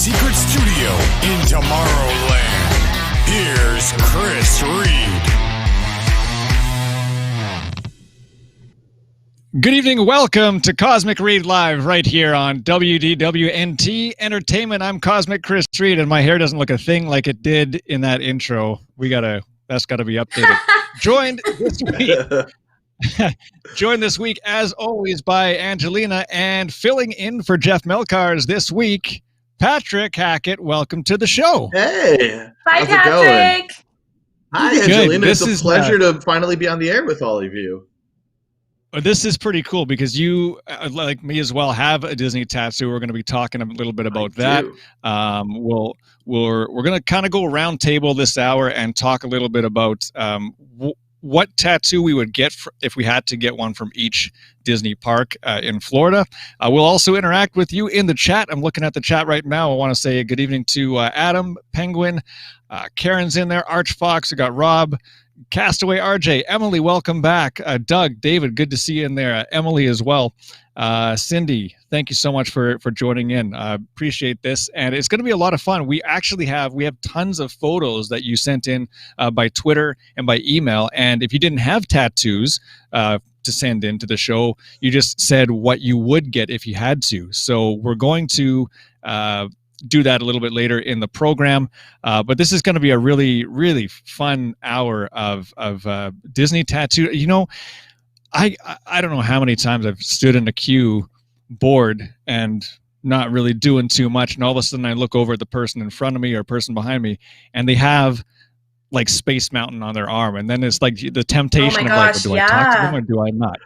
secret studio in Tomorrowland, here's Chris Reid. Good evening. Welcome to Cosmic Reid Live right here on WDWNT Entertainment. I'm Cosmic Chris Reid, and my hair doesn't look a thing like it did in that intro. That's got to be updated. Joined this week, as always, by Angelina, and filling in for Jeff Melcars this week, Patrick Hackett. Welcome to the show. Hey. Hi, Patrick. Hi, Angelina. It's a pleasure to finally be on the air with all of you. This is pretty cool because you, like me as well, have a Disney tattoo. We're going to be talking a little bit about that. We're going to kind of go round table this hour and talk a little bit about what tattoo we would get if we had to get one from each Disney park in Florida. We'll also interact with you in the chat. I'm looking at the chat right now. I want to say good evening to Adam, Penguin, Karen's in there, Arch Fox. We got Rob, Castaway, RJ, Emily, welcome back. Doug, David, good to see you in there. Emily as well. Cindy, thank you so much for joining in. Appreciate this, and it's going to be a lot of fun. We have tons of photos that you sent in by Twitter and by email, and if you didn't have tattoos to send in to the show, you just said what you would get if you had to. So we're going to do that a little bit later in the program, but this is going to be a really, really fun hour of Disney tattoo. You know, I don't know how many times I've stood in a queue bored and not really doing too much, and all of a sudden I look over at the person in front of me or person behind me, and they have like Space Mountain on their arm, and then it's like the temptation of like, do I talk to them or do I not?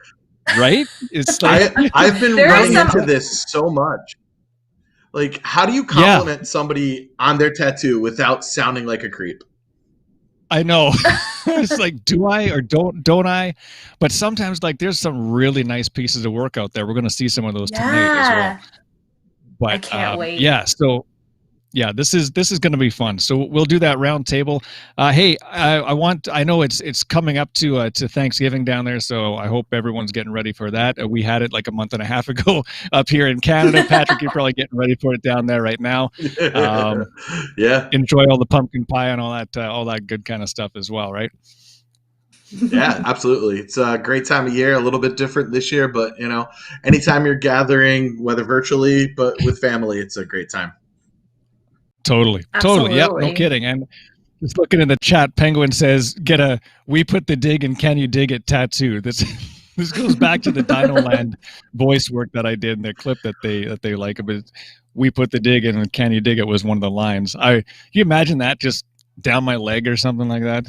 Right? It's like I've been running into this so much. Like, how do you compliment somebody on their tattoo without sounding like a creep? I know. It's like, do I or don't I? But sometimes, like, there's some really nice pieces of work out there. We're going to see some of those tonight as well. But I can't wait. Yeah, so yeah, this is going to be fun. So we'll do that round table. Hey, I know it's coming up to Thanksgiving down there, so I hope everyone's getting ready for that. We had it like a month and a half ago up here in Canada. Patrick, you're probably getting ready for it down there right now. Yeah. Enjoy all the pumpkin pie and all that good kind of stuff as well, right? Yeah, absolutely. It's a great time of year, a little bit different this year, but you know, anytime you're gathering, whether virtually but with family, it's a great time. Totally. Yep, no kidding. And just looking in the chat, Penguin says, "Get a We Put the Dig and Can You Dig It tattoo." This goes back to the Dino Land voice work that I did in the clip that they like. But "We Put the Dig and Can You Dig It" was one of the lines. Can you imagine that just down my leg or something like that?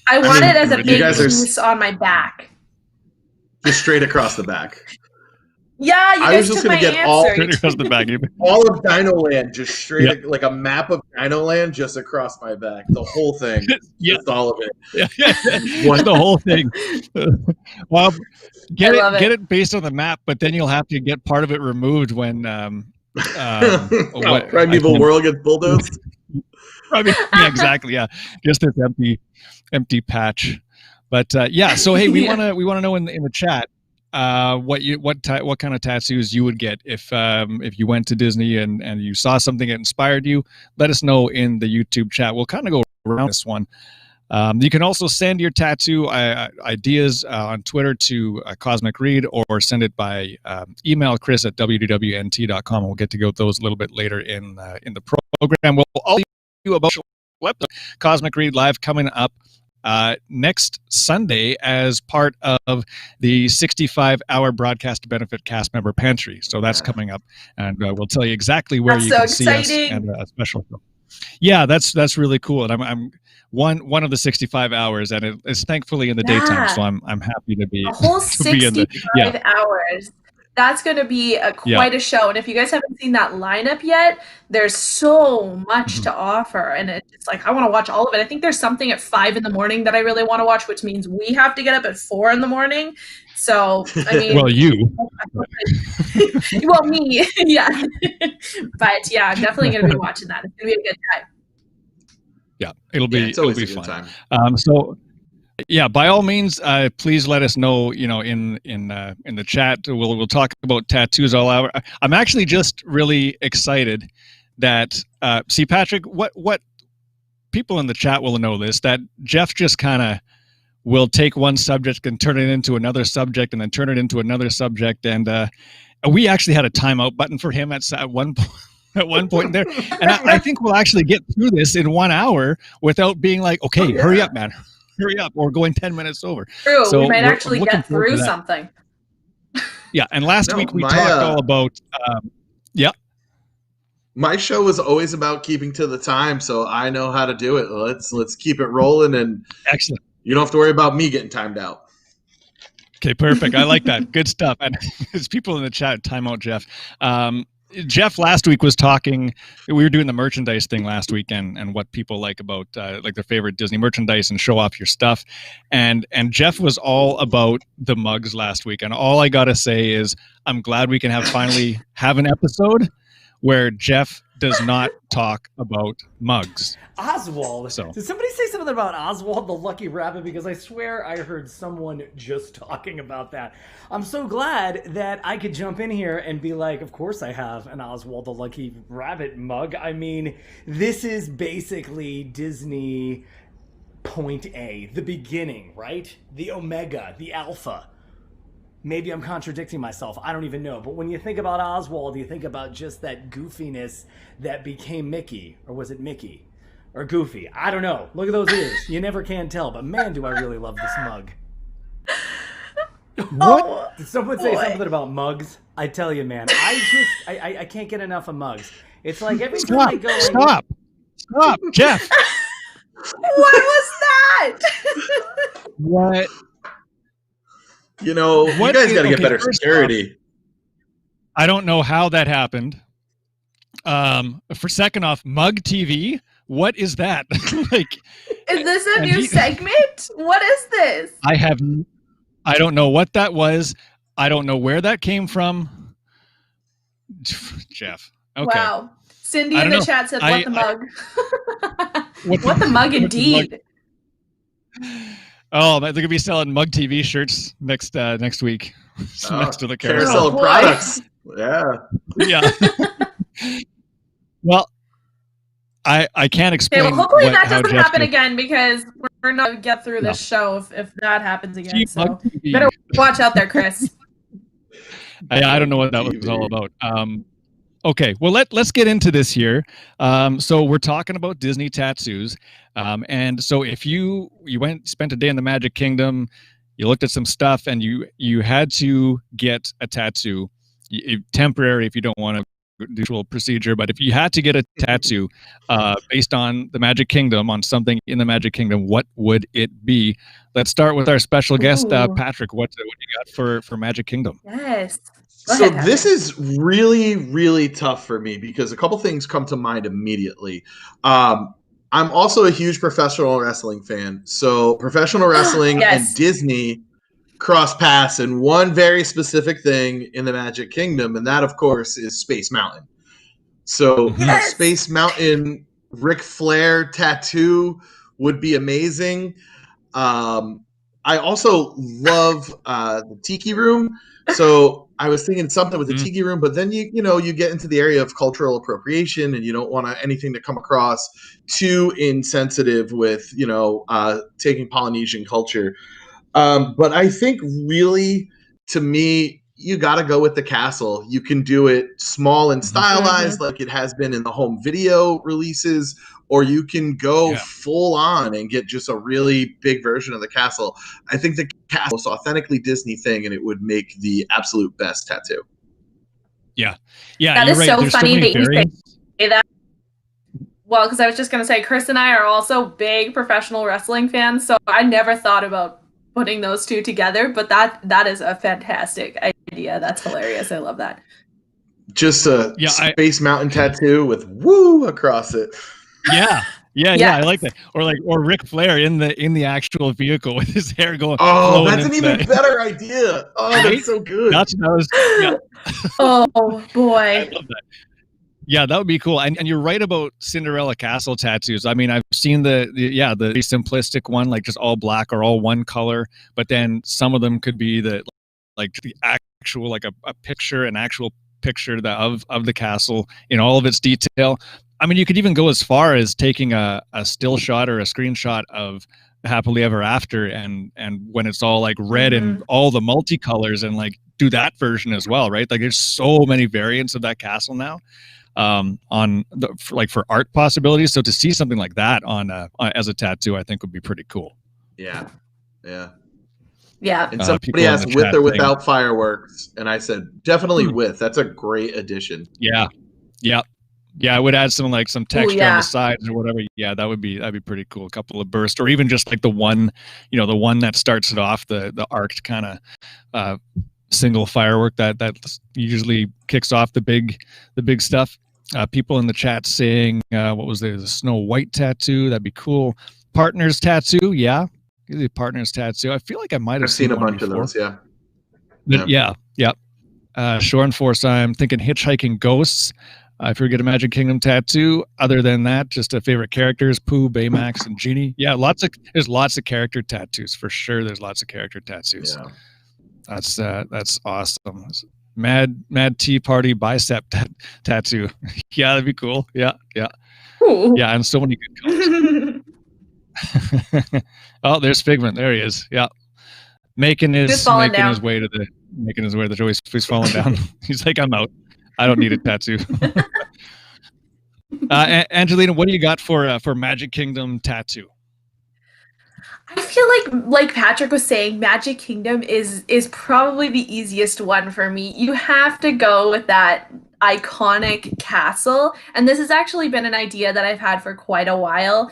I want it as a big piece on my back. Just straight across the back. Yeah, you guys took my get answer. all of Dino Land, just straight, like a map of Dino Land just across my back. The whole thing. Just all of it. The whole thing. Well, get it based on the map, but then you'll have to get part of it removed when Primeval World gets bulldozed. Yeah, exactly. Yeah, just this empty patch. But so hey, we want to know in the chat what kind of tattoos you would get if you went to Disney and you saw something that inspired you. Let us know in the YouTube chat. We'll kind of go around this one. You can also send your tattoo ideas on Twitter to Cosmic Reid, or send it by email, chris@wdwnt.com. We'll get to go those a little bit later in the program. We'll all you about Cosmic Reid Live coming up next Sunday as part of the 65-hour broadcast benefit cast member pantry. So that's coming up, and we'll tell you exactly where you can see us and a special show. Yeah, that's really cool, and I'm one of the 65 hours, and it's thankfully in the daytime, so I'm happy to be a whole 65 hours. That's going to be quite a show. And if you guys haven't seen that lineup yet, there's so much to offer. And it's like, I want to watch all of it. I think there's something at 5 a.m. that I really want to watch, which means we have to get up at 4 a.m. So, I mean, well, you, well, me, yeah. But yeah, I'm definitely going to be watching that. It's going to be a good time. Yeah, it'll be fun. Time. So yeah, by all means, please let us know. You know, in the chat, we'll talk about tattoos all hour. I'm actually just really excited that see, Patrick, what people in the chat will know this, that Jeff just kind of will take one subject and turn it into another subject and then turn it into another subject. And we actually had a timeout button for him at one point. At one point there, and I think we'll actually get through this in 1 hour without being like, okay, hurry up, man, hurry up, or going 10 minutes over. True, so we might actually get through something. Yeah, and last week we talked all about, My show was always about keeping to the time, so I know how to do it. Let's keep it rolling, and excellent. You don't have to worry about me getting timed out. Okay, perfect. I like that. Good stuff. And there's people in the chat, timeout, Jeff. Jeff last week was talking, we were doing the merchandise thing last week and what people like about like their favorite Disney merchandise and show off your stuff. And Jeff was all about the mugs last week. And all I got to say is I'm glad we can finally have an episode where Jeff does not talk about mugs. Oswald. So. Did somebody say something about Oswald the Lucky Rabbit? Because I swear I heard someone just talking about that. I'm so glad that I could jump in here and be like, of course I have an Oswald the Lucky Rabbit mug. I mean, this is basically Disney point A, the beginning, right? The Omega, the Alpha. Maybe I'm contradicting myself. I don't even know. But when you think about Oswald, you think about just that goofiness that became Mickey. Or was it Mickey? Or Goofy? I don't know. Look at those ears. You never can tell. But man, do I really love this mug. What? Did someone say something about mugs? I tell you, man. I can't get enough of mugs. It's like every time I go... Stop, Jeff. What was that? What? You know, you guys got to get better security. I don't know how that happened. For second off, Mug TV. What is that? Like, is this a new segment? What is this? I don't know what that was. I don't know where that came from. Jeff. Okay. Wow. Cindy in the chat said, "What the mug?" What the mug, indeed. Oh, they're gonna be selling Mug TV shirts next week. Next to the carousel of products. Yeah. Well, I can't explain. Okay, well, hopefully that doesn't happen again, because we're not gonna get through this show if that happens again. So better watch out there, Chris. I don't know what that was all about. Okay, well let's get into this here. So we're talking about Disney tattoos, and so if you spent a day in the Magic Kingdom, you looked at some stuff, and you had to get a tattoo, temporary if you don't want to usual procedure, but if you had to get a tattoo based on the Magic Kingdom, on something in the Magic Kingdom, what would it be? Let's start with our special guest, Patrick. What do you got for Magic Kingdom? Yes. So this is really, really tough for me because a couple things come to mind immediately. I'm also a huge professional wrestling fan. So professional wrestling and Disney cross paths in one very specific thing in the Magic Kingdom, and that, of course, is Space Mountain. So Space Mountain Ric Flair tattoo would be amazing. I also love the Tiki Room. So I was thinking something with the Tiki Room, but then you get into the area of cultural appropriation, and you don't want anything to come across too insensitive with taking Polynesian culture. But I think really, to me, you got to go with the castle. You can do it small and stylized like it has been in the home video releases, or you can go full on and get just a really big version of the castle. I think the castle is authentically Disney thing, and it would make the absolute best tattoo. Yeah. That is so funny that you say that. Well, because I was just going to say, Chris and I are also big professional wrestling fans, so I never thought about putting those two together, but that is a fantastic idea. That's hilarious. I love that. Just a Space Mountain tattoo with "woo" across it. Yeah, I like that. Or Ric Flair in the actual vehicle with his hair going. Oh, that's an even better idea. Oh, right? That's so good. Oh boy. I love that. Yeah, that would be cool. And you're right about Cinderella Castle tattoos. I mean, I've seen the simplistic one, like just all black or all one color, but then some of them could be the actual, like a picture, an actual picture of the castle in all of its detail. I mean, you could even go as far as taking a still shot or a screenshot of Happily Ever After, and when it's all like red and all the multicolors, and like do that version as well, right? Like there's so many variants of that castle now, for art possibilities. So to see something like that on as a tattoo, I think would be pretty cool. Yeah. Yeah. And somebody asked with or without fireworks, and I said definitely with. That's a great addition. Yeah. I would add some texture on the sides or whatever. Yeah, that'd be pretty cool. A couple of bursts, or even just like the one that starts it off, the arced kind of single firework that usually kicks off the big stuff. People in the chat saying, what was there? The Snow White tattoo. That'd be cool. Partner's tattoo. Yeah. The Partner's tattoo. I feel like I might have seen a bunch before. of those. Yeah. But yeah. Shore and Force. I'm thinking Hitchhiking Ghosts. If you get a Magic Kingdom tattoo, other than that, just favorite characters: Pooh, Baymax, and Genie. Yeah, there's lots of character tattoos for sure. There's lots of character tattoos. Yeah. That's awesome. Mad Tea Party bicep tattoo. Yeah, that'd be cool. Yeah. Ooh. Yeah, and so many good colors. Oh, there's Figment. There he is. Yeah, making his way to the joy. He's falling down. He's like, I'm out. I don't need a tattoo. Angelina, what do you got for Magic Kingdom tattoo? I feel like Patrick was saying, Magic Kingdom is probably the easiest one for me. You have to go with that iconic castle, and this has actually been an idea that I've had for quite a while.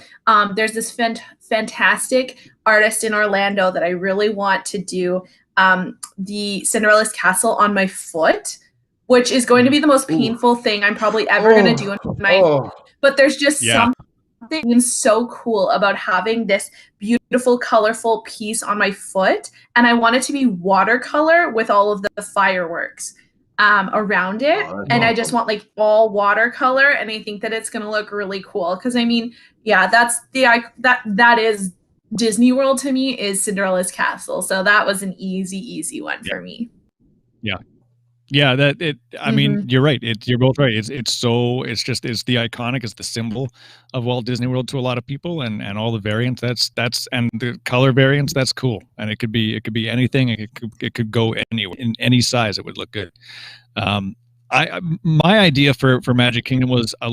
There's this fantastic artist in Orlando that I really want to do the Cinderella's Castle on my foot, which is going to be the most painful thing I'm probably ever going to do in my life. But there's just something so cool about having this beautiful, colorful piece on my foot. And I want it to be watercolor with all of the fireworks around it. And I just want like all watercolor. And I think that it's going to look really cool. Because I mean, that's that is Disney World to me, is Cinderella's Castle. So that was an easy one for me. Yeah, I mean, you're right. You're both right. It's the iconic, it's the symbol of Walt Disney World to a lot of people, and all the variants. That's and the color variants. That's cool. And it could be anything. It could go anywhere in any size. It would look good. My idea for Magic Kingdom was a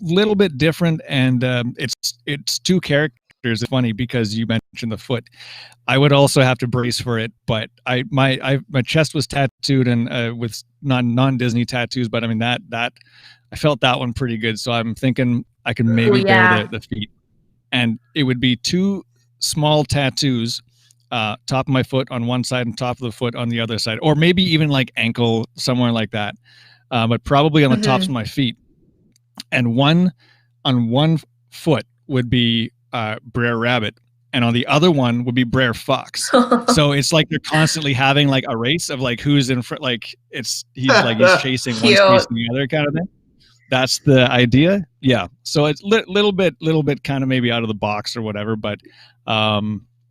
little bit different, and it's two characters. It's funny because you mentioned the foot. I would also have to brace for it, but my chest was tattooed and with non-Disney tattoos, but I mean that I felt that one pretty good. So I'm thinking I can maybe bear the feet, and it would be two small tattoos, top of my foot on one side and top of the foot on the other side, or maybe even like ankle, somewhere like that, but probably on the tops of my feet. And one foot would be Brer Rabbit, and on the other one would be Brer Fox. So it's like they're constantly having like a race of like who's in front. Like he's chasing one piece and the other kind of thing. That's the idea. Yeah. So it's little bit kind of maybe out of the box or whatever, but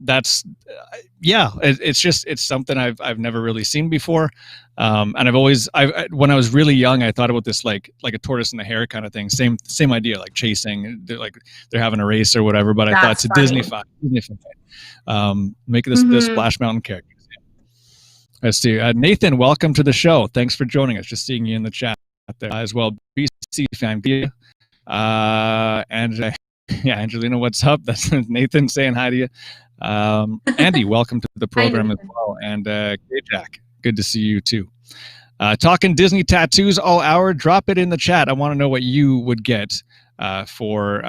that's it's something I've never really seen before. And when I was really young, I thought about this like a tortoise and the hare kind of thing. Same idea, like chasing, like they're having a race or whatever. But I thought to Disney-fy, make this Splash Mountain character. Let's see. Nathan, welcome to the show. Thanks for joining us. Just seeing you in the chat there as well. BC fan. And Angelina, what's up? That's Nathan saying hi to you. Andy, welcome to the program as well. And Jack, good to see you too. Talking Disney tattoos all hour. Drop it in the chat. I want to know what you would get for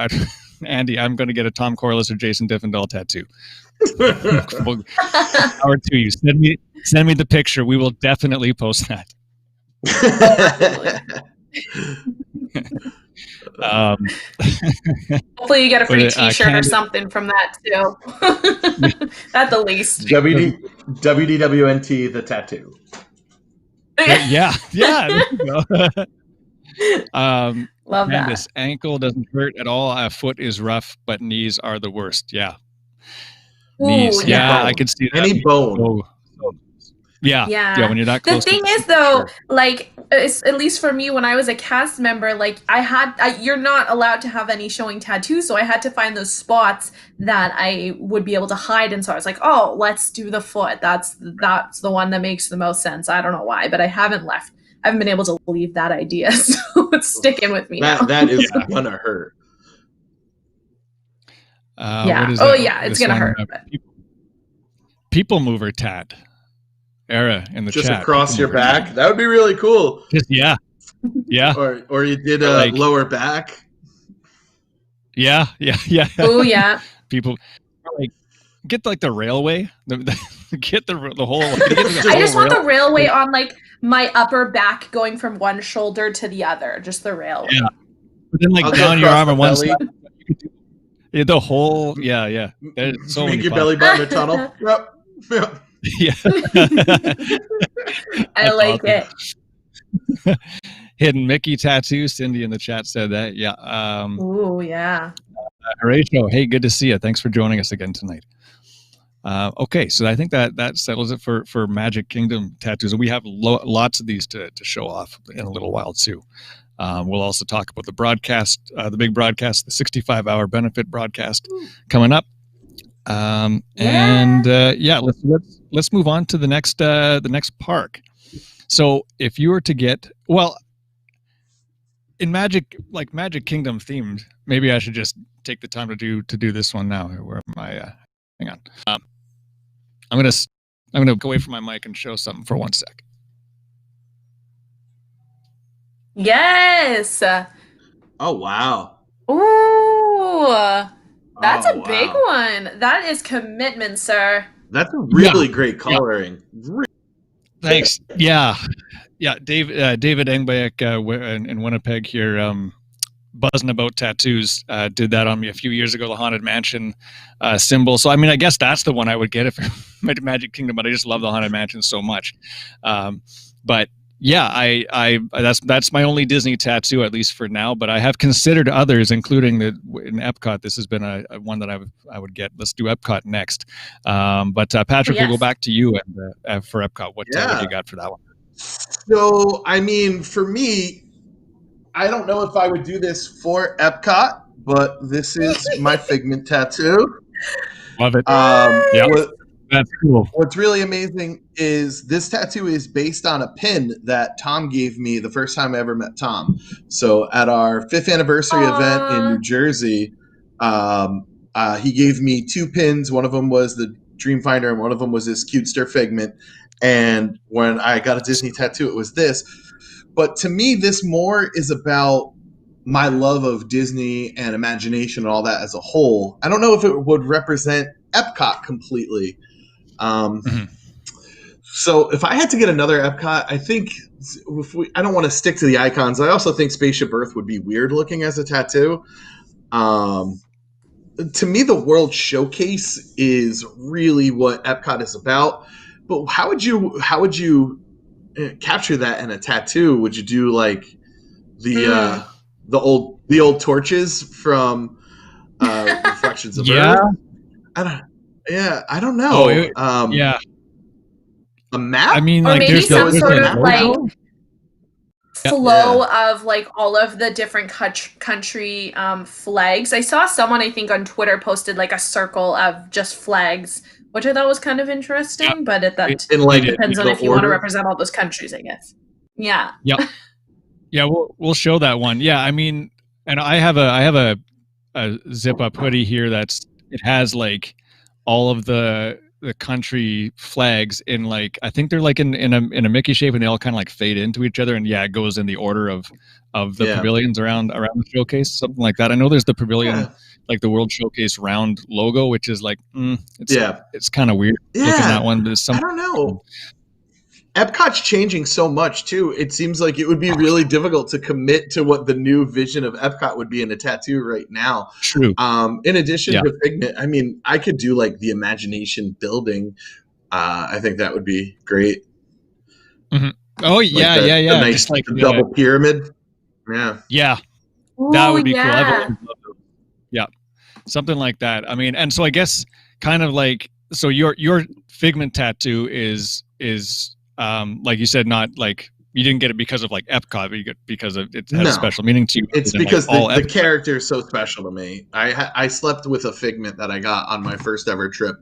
Andy. I'm going to get a Tom Corliss or Jason Diffendahl tattoo. Hour to you. Send me the picture. We will definitely post that. Hopefully you get a free t-shirt or something from that too. At the least. WDWNT the tattoo. Yeah. There you go. Love that. This ankle doesn't hurt at all. Foot is rough, but knees are the worst. Yeah. Knees. Yeah, I can see that. Any bone. Yeah. When you're not close. The thing is, though, like, at least for me, when I was a cast member, like, you're not allowed to have any showing tattoos, so I had to find those spots that I would be able to hide. And so I was like, oh, let's do the foot. That's the one that makes the most sense. I don't know why, but I haven't been able to leave that idea, so it's sticking with me now. That is gonna hurt. It's gonna hurt. People mover tat. Era in the just chat. Across your back. That would be really cool. Yeah. Or you did a like, lower back. Yeah. Oh yeah. People like get like the railway. Get the whole. I just want the railway on like my upper back, going from one shoulder to the other. Just the railway. Yeah. But then like down your arm on one side. Yeah, the whole. Yeah. So make your belly button a tunnel. Yep. Yeah. I like it. Hidden Mickey tattoo. Cindy in the chat said that. Yeah. Oh yeah. Horatio, hey, good to see you. Thanks for joining us again tonight. Okay, so I think that settles it for Magic Kingdom tattoos. We have lots of these to show off in a little while too. We'll also talk about the broadcast, the big broadcast, the 65-hour benefit broadcast coming up. Let's move on to the next park. So if you were to get, well, in Magic Kingdom themed, maybe I should just take the time to do this one now. Where am I? Hang on. I'm gonna go away from my mic and show something for 1 sec. Yes. Oh wow. Ooh. That's a big one. That is commitment, sir. That's a really great coloring. Yeah. Thanks. Yeah. David Engbeck in Winnipeg here, buzzing about tattoos, did that on me a few years ago. The Haunted Mansion symbol. So I mean, I guess that's the one I would get if Magic Kingdom. But I just love the Haunted Mansion so much. But yeah, I that's my only Disney tattoo, at least for now. But I have considered others, including in Epcot. This has been a one that I would get. Let's do Epcot next. But Patrick, we'll go back to you and for Epcot. What you got for that one? So I mean, for me, I don't know if I would do this for Epcot, but this is my Figment tattoo. Love it. That's cool. What's really amazing is this tattoo is based on a pin that Tom gave me the first time I ever met Tom. So at our 5th anniversary event in New Jersey, he gave me 2 pins. One of them was the Dreamfinder, and one of them was this Cutester Figment. And when I got a Disney tattoo, it was this. But to me, this more is about my love of Disney and imagination and all that as a whole. I don't know if it would represent Epcot completely. So if I had to get another Epcot, I think I don't want to stick to the icons. I also think Spaceship Earth would be weird looking as a tattoo. To me, the World Showcase is really what Epcot is about. But how would you capture that in a tattoo? Would you do like the old torches from Reflections of Earth? I don't know. A map? I mean, or like maybe some sort of like flow Yeah. of like all of the different country flags. I saw someone, I think on Twitter, posted like a circle of just flags, which I thought was kind of interesting. But that depends on if you want to represent all those countries, I guess. Yeah. Yep. Yeah, we'll show that one. Yeah, I mean, and I have a zip up hoodie here it has like all of the country flags in like, I think they're like in a Mickey shape, and they all kind of like fade into each other, and it goes in the order of the pavilions around the showcase, something like that. I know there's the pavilion, like the World Showcase round logo, which is like it's kind of weird looking that one, but I don't know. Epcot's changing so much too. It seems like it would be really difficult to commit to what the new vision of Epcot would be in a tattoo right now. True. In addition to Figment, I mean, I could do like the imagination building. I think that would be great. Mm-hmm. Oh yeah, like yeah. The nice just like double pyramid. Yeah. Ooh, that would be cool. yeah. I've always loved it. Yeah, something like that. I mean, and so I guess kind of like, so your Figment tattoo is like you said, not like you didn't get it because of like Epcot, but you get because of it has a special meaning to you. It's because the character is so special to me. I slept with a Figment that I got on my first ever trip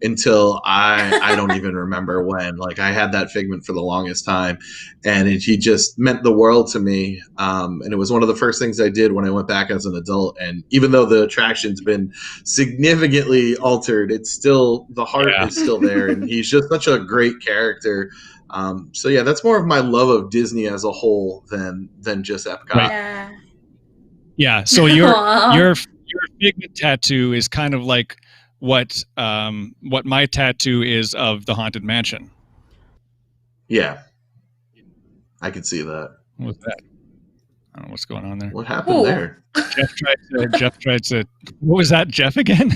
until I don't even remember when. Like I had that Figment for the longest time, and he just meant the world to me. And it was one of the first things I did when I went back as an adult. And even though the attraction's been significantly altered, it's still the heart is still there, and he's just such a great character. So yeah, that's more of my love of Disney as a whole than just Epcot. Right. Yeah. So your Figment tattoo is kind of like what my tattoo is of the Haunted Mansion. Yeah, I could see that. What's that? I don't know what's going on there. What happened there? Jeff tried to. What was that, Jeff again?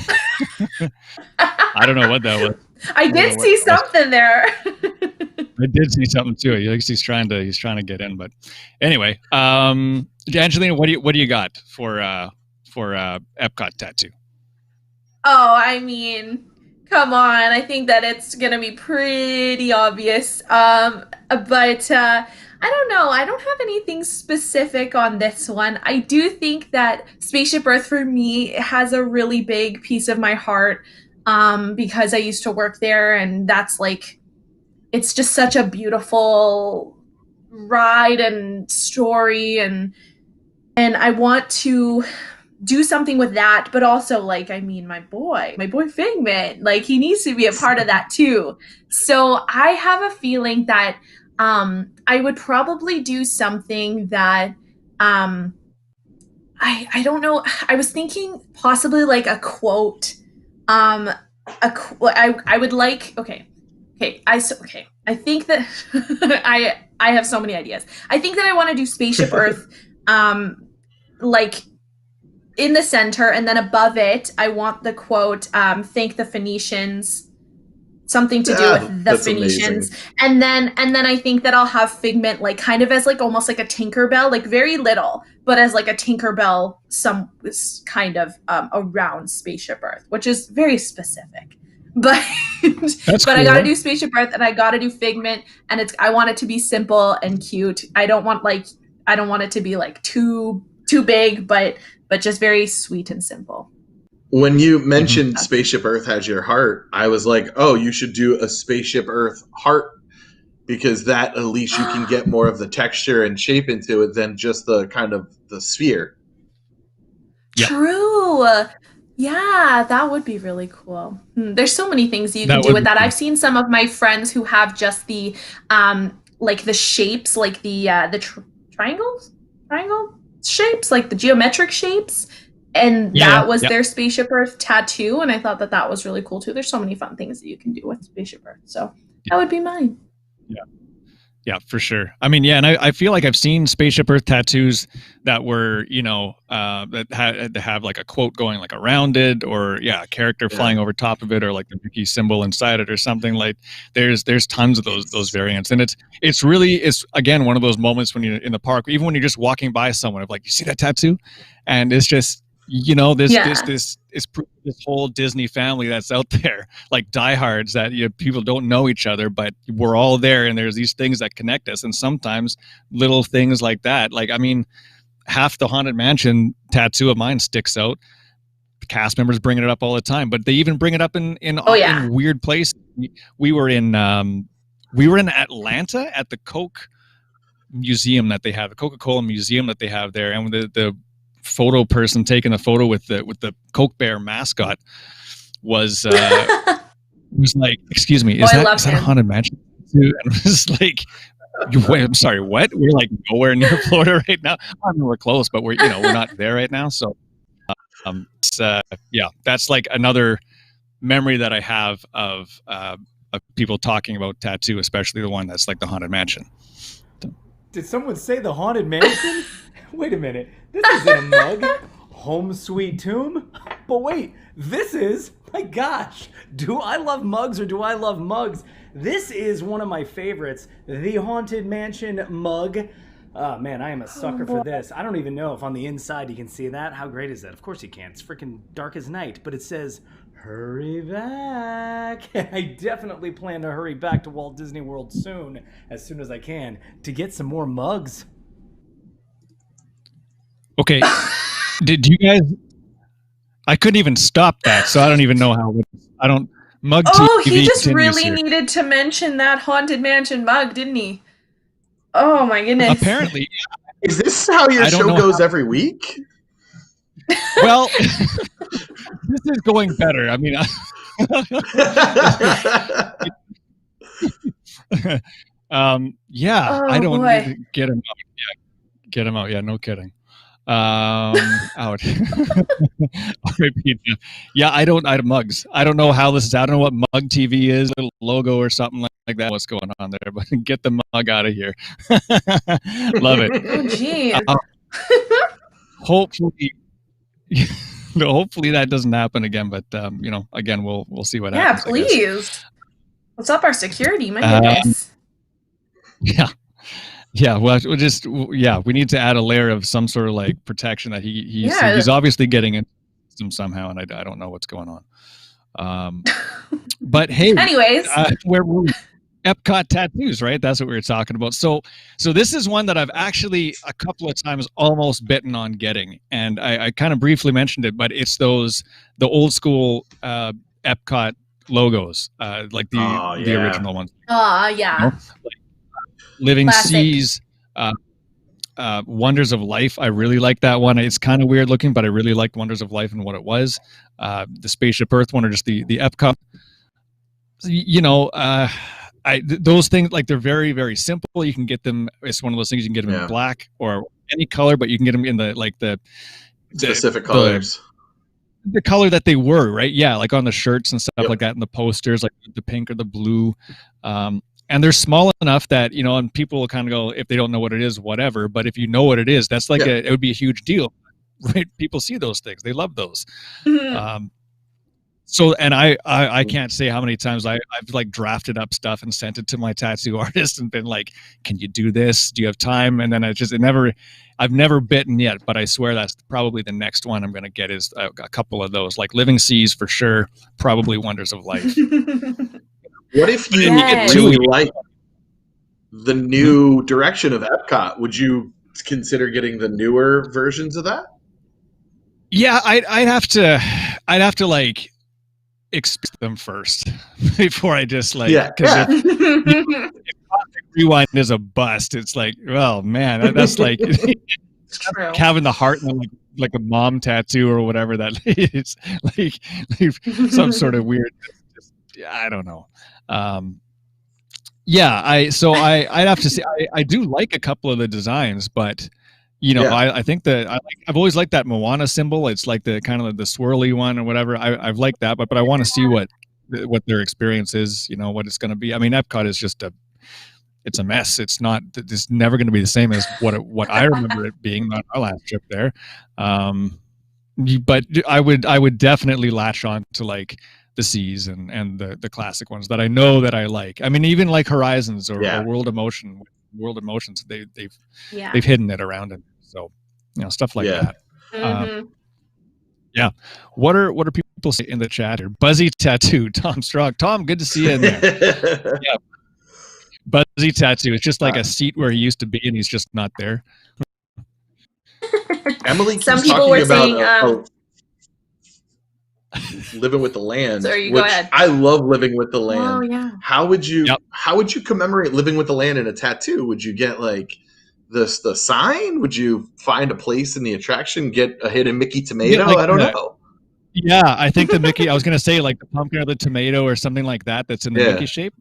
I don't know what that was. I did see something there. I did see something too. He's trying to get in, but anyway, Angelina, what do you got for Epcot tattoo? Oh, I mean, come on. I think that it's gonna be pretty obvious. But I don't know. I don't have anything specific on this one. I do think that Spaceship Earth for me has a really big piece of my heart, because I used to work there, and that's like, it's just such a beautiful ride and story, and I want to do something with that, but also like, I mean, my boy Figment, like he needs to be a part of that too. So I have a feeling that I would probably do something that I don't know. I was thinking possibly like a quote. I would like, okay. I think that I have so many ideas. I think that I want to do Spaceship Earth, like in the center, and then above it, I want the quote, "Thank the Phoenicians," something to do with the Phoenicians, amazing. and then I think that I'll have Figment like kind of as like almost like a Tinkerbell, like very little, but as like a Tinkerbell, some kind of around Spaceship Earth, which is very specific. But but cool. I gotta do Spaceship Earth, and I gotta do Figment, and I want it to be simple and cute. I don't want it to be like too big, but just very sweet and simple. When you mentioned Spaceship Earth has your heart, I was like, oh, you should do a Spaceship Earth heart, because that at least you can get more of the texture and shape into it than just the kind of the sphere. Yep. True. Yeah, that would be really cool. There's so many things you can do with that. I've seen some of my friends who have just the like the shapes, like the triangle shapes, like the geometric shapes, and that was their Spaceship Earth tattoo, and I thought that was really cool too. There's so many fun things that you can do with Spaceship Earth, so that would be mine. Yeah, for sure. I mean, and I feel like I've seen Spaceship Earth tattoos that were, that have like a quote going like around it, or a character flying over top of it, or like the Mickey symbol inside it, or something. Like there's tons of those variants, and it's really again one of those moments when you're in the park, even when you're just walking by someone, of like, you see that tattoo, and it's just this whole Disney family that's out there, like diehards that people don't know each other, but we're all there, and there's these things that connect us, and sometimes little things like that. Like, I mean, half the Haunted Mansion tattoo of mine sticks out. The cast members bringing it up all the time, but they even bring it up in weird places. We were in Atlanta at the Coke museum that they have, the Coca-Cola museum that they have there, and the photo person taking a photo with the Coke Bear mascot was like, excuse me, is that a Haunted Mansion? And it was like, wait, I'm sorry, what? We're like nowhere near Florida right now. I mean, we're close, but we're not there right now. So that's like another memory that I have of people talking about tattoo, especially the one that's like the Haunted Mansion. Did someone say the Haunted Mansion? Wait a minute. This isn't a mug. Home Sweet Tomb? But wait, this is, my gosh, do I love mugs or do I love mugs? This is one of my favorites, the Haunted Mansion mug. Oh man, I am a sucker for this. I don't even know if on the inside you can see that. How great is that? Of course you can. It's freaking dark as night, but it says, hurry back. I definitely plan to hurry back to Walt Disney World soon as I can, to get some more mugs. Okay. Did you guys... I couldn't even stop that, so I don't even know how... I don't... Mug Oh, TV he just really here. needed to mention that Haunted Mansion mug, didn't he? Oh my goodness. Apparently. Is this how your show goes every week? Well, this is going better. I mean, yeah, oh, I don't boy. need to get him out. Yeah, get him out. Yeah, no kidding. Out. Yeah, I have mugs. I don't know how this is. I don't know what Mug TV is, a logo or something like that. What's going on there? But get the mug out of here. Love it. Oh, geez. Hopefully, hopefully that doesn't happen again. But again, we'll see what happens. Yeah, please. What's up, our security? My goodness. Yeah. Yeah, well, we need to add a layer of some sort of like protection that he's obviously getting into them somehow, and I don't know what's going on. But hey, anyways, where were we? Epcot tattoos, right? That's what we were talking about. So this is one that I've actually a couple of times almost bitten on getting, and I kind of briefly mentioned it, but it's the old school Epcot logos, like the original ones. Yeah. You know? Living Classic. Seas, Wonders of Life. I really like that one. It's kind of weird looking, but I really liked Wonders of Life and what it was. The Spaceship Earth one, or just the Epcot. Those things, like, they're very, very simple. You can get them. It's one of those things you can get them in black or any color, but you can get them in the specific colors. The color that they were, right? Yeah, like on the shirts and stuff like that, and the posters, like the pink or the blue. And they're small enough that, and people will kind of go, if they don't know what it is, whatever. But if you know what it is, that's like it would be a huge deal, right? People see those things. They love those. Mm-hmm. And I can't say how many times I've like drafted up stuff and sent it to my tattoo artist and been like, can you do this? Do you have time? And then I've never bitten yet, but I swear that's probably the next one I'm going to get is a couple of those, like Living Seas for sure. Probably Wonders of Life. What if you really like the new direction of Epcot? Would you consider getting the newer versions of that? Yeah, I'd have to like expect them first before I just like. Yeah. If Rewind is a bust, it's like, oh man, that's like having the heart and like a mom tattoo or whatever that is, like some sort of weird. I don't know. I'd have to say I do like a couple of the designs, but I think that I've always liked that Moana symbol. It's like the kind of the swirly one or whatever. I've liked that, but I want to see what their experience is. What it's going to be. I mean, Epcot is just it's a mess. It's never going to be the same as what I remember it being on our last trip there. But I would definitely latch on to like the Seas and the classic ones that I know that I like. I mean, even like Horizons or World Emotions, they've hidden it around it. So, stuff like that. Mm-hmm. Yeah. What are people saying in the chat here? Buzzy Tattoo, Tom Strong. Tom, good to see you in there. Yeah. Buzzy Tattoo. It's just like a seat where he used to be, and he's just not there. Emily keeps Some people talking were about saying Living with the Land. Sorry, go ahead. I love Living with the Land. Oh, yeah. How would you commemorate Living with the Land in a tattoo? Would you get like the sign? Would you find a place in the attraction, get a hidden Mickey tomato? I don't know. Yeah, I think the Mickey, I was going to say like the pumpkin or the tomato or something like that that's in the Mickey shape.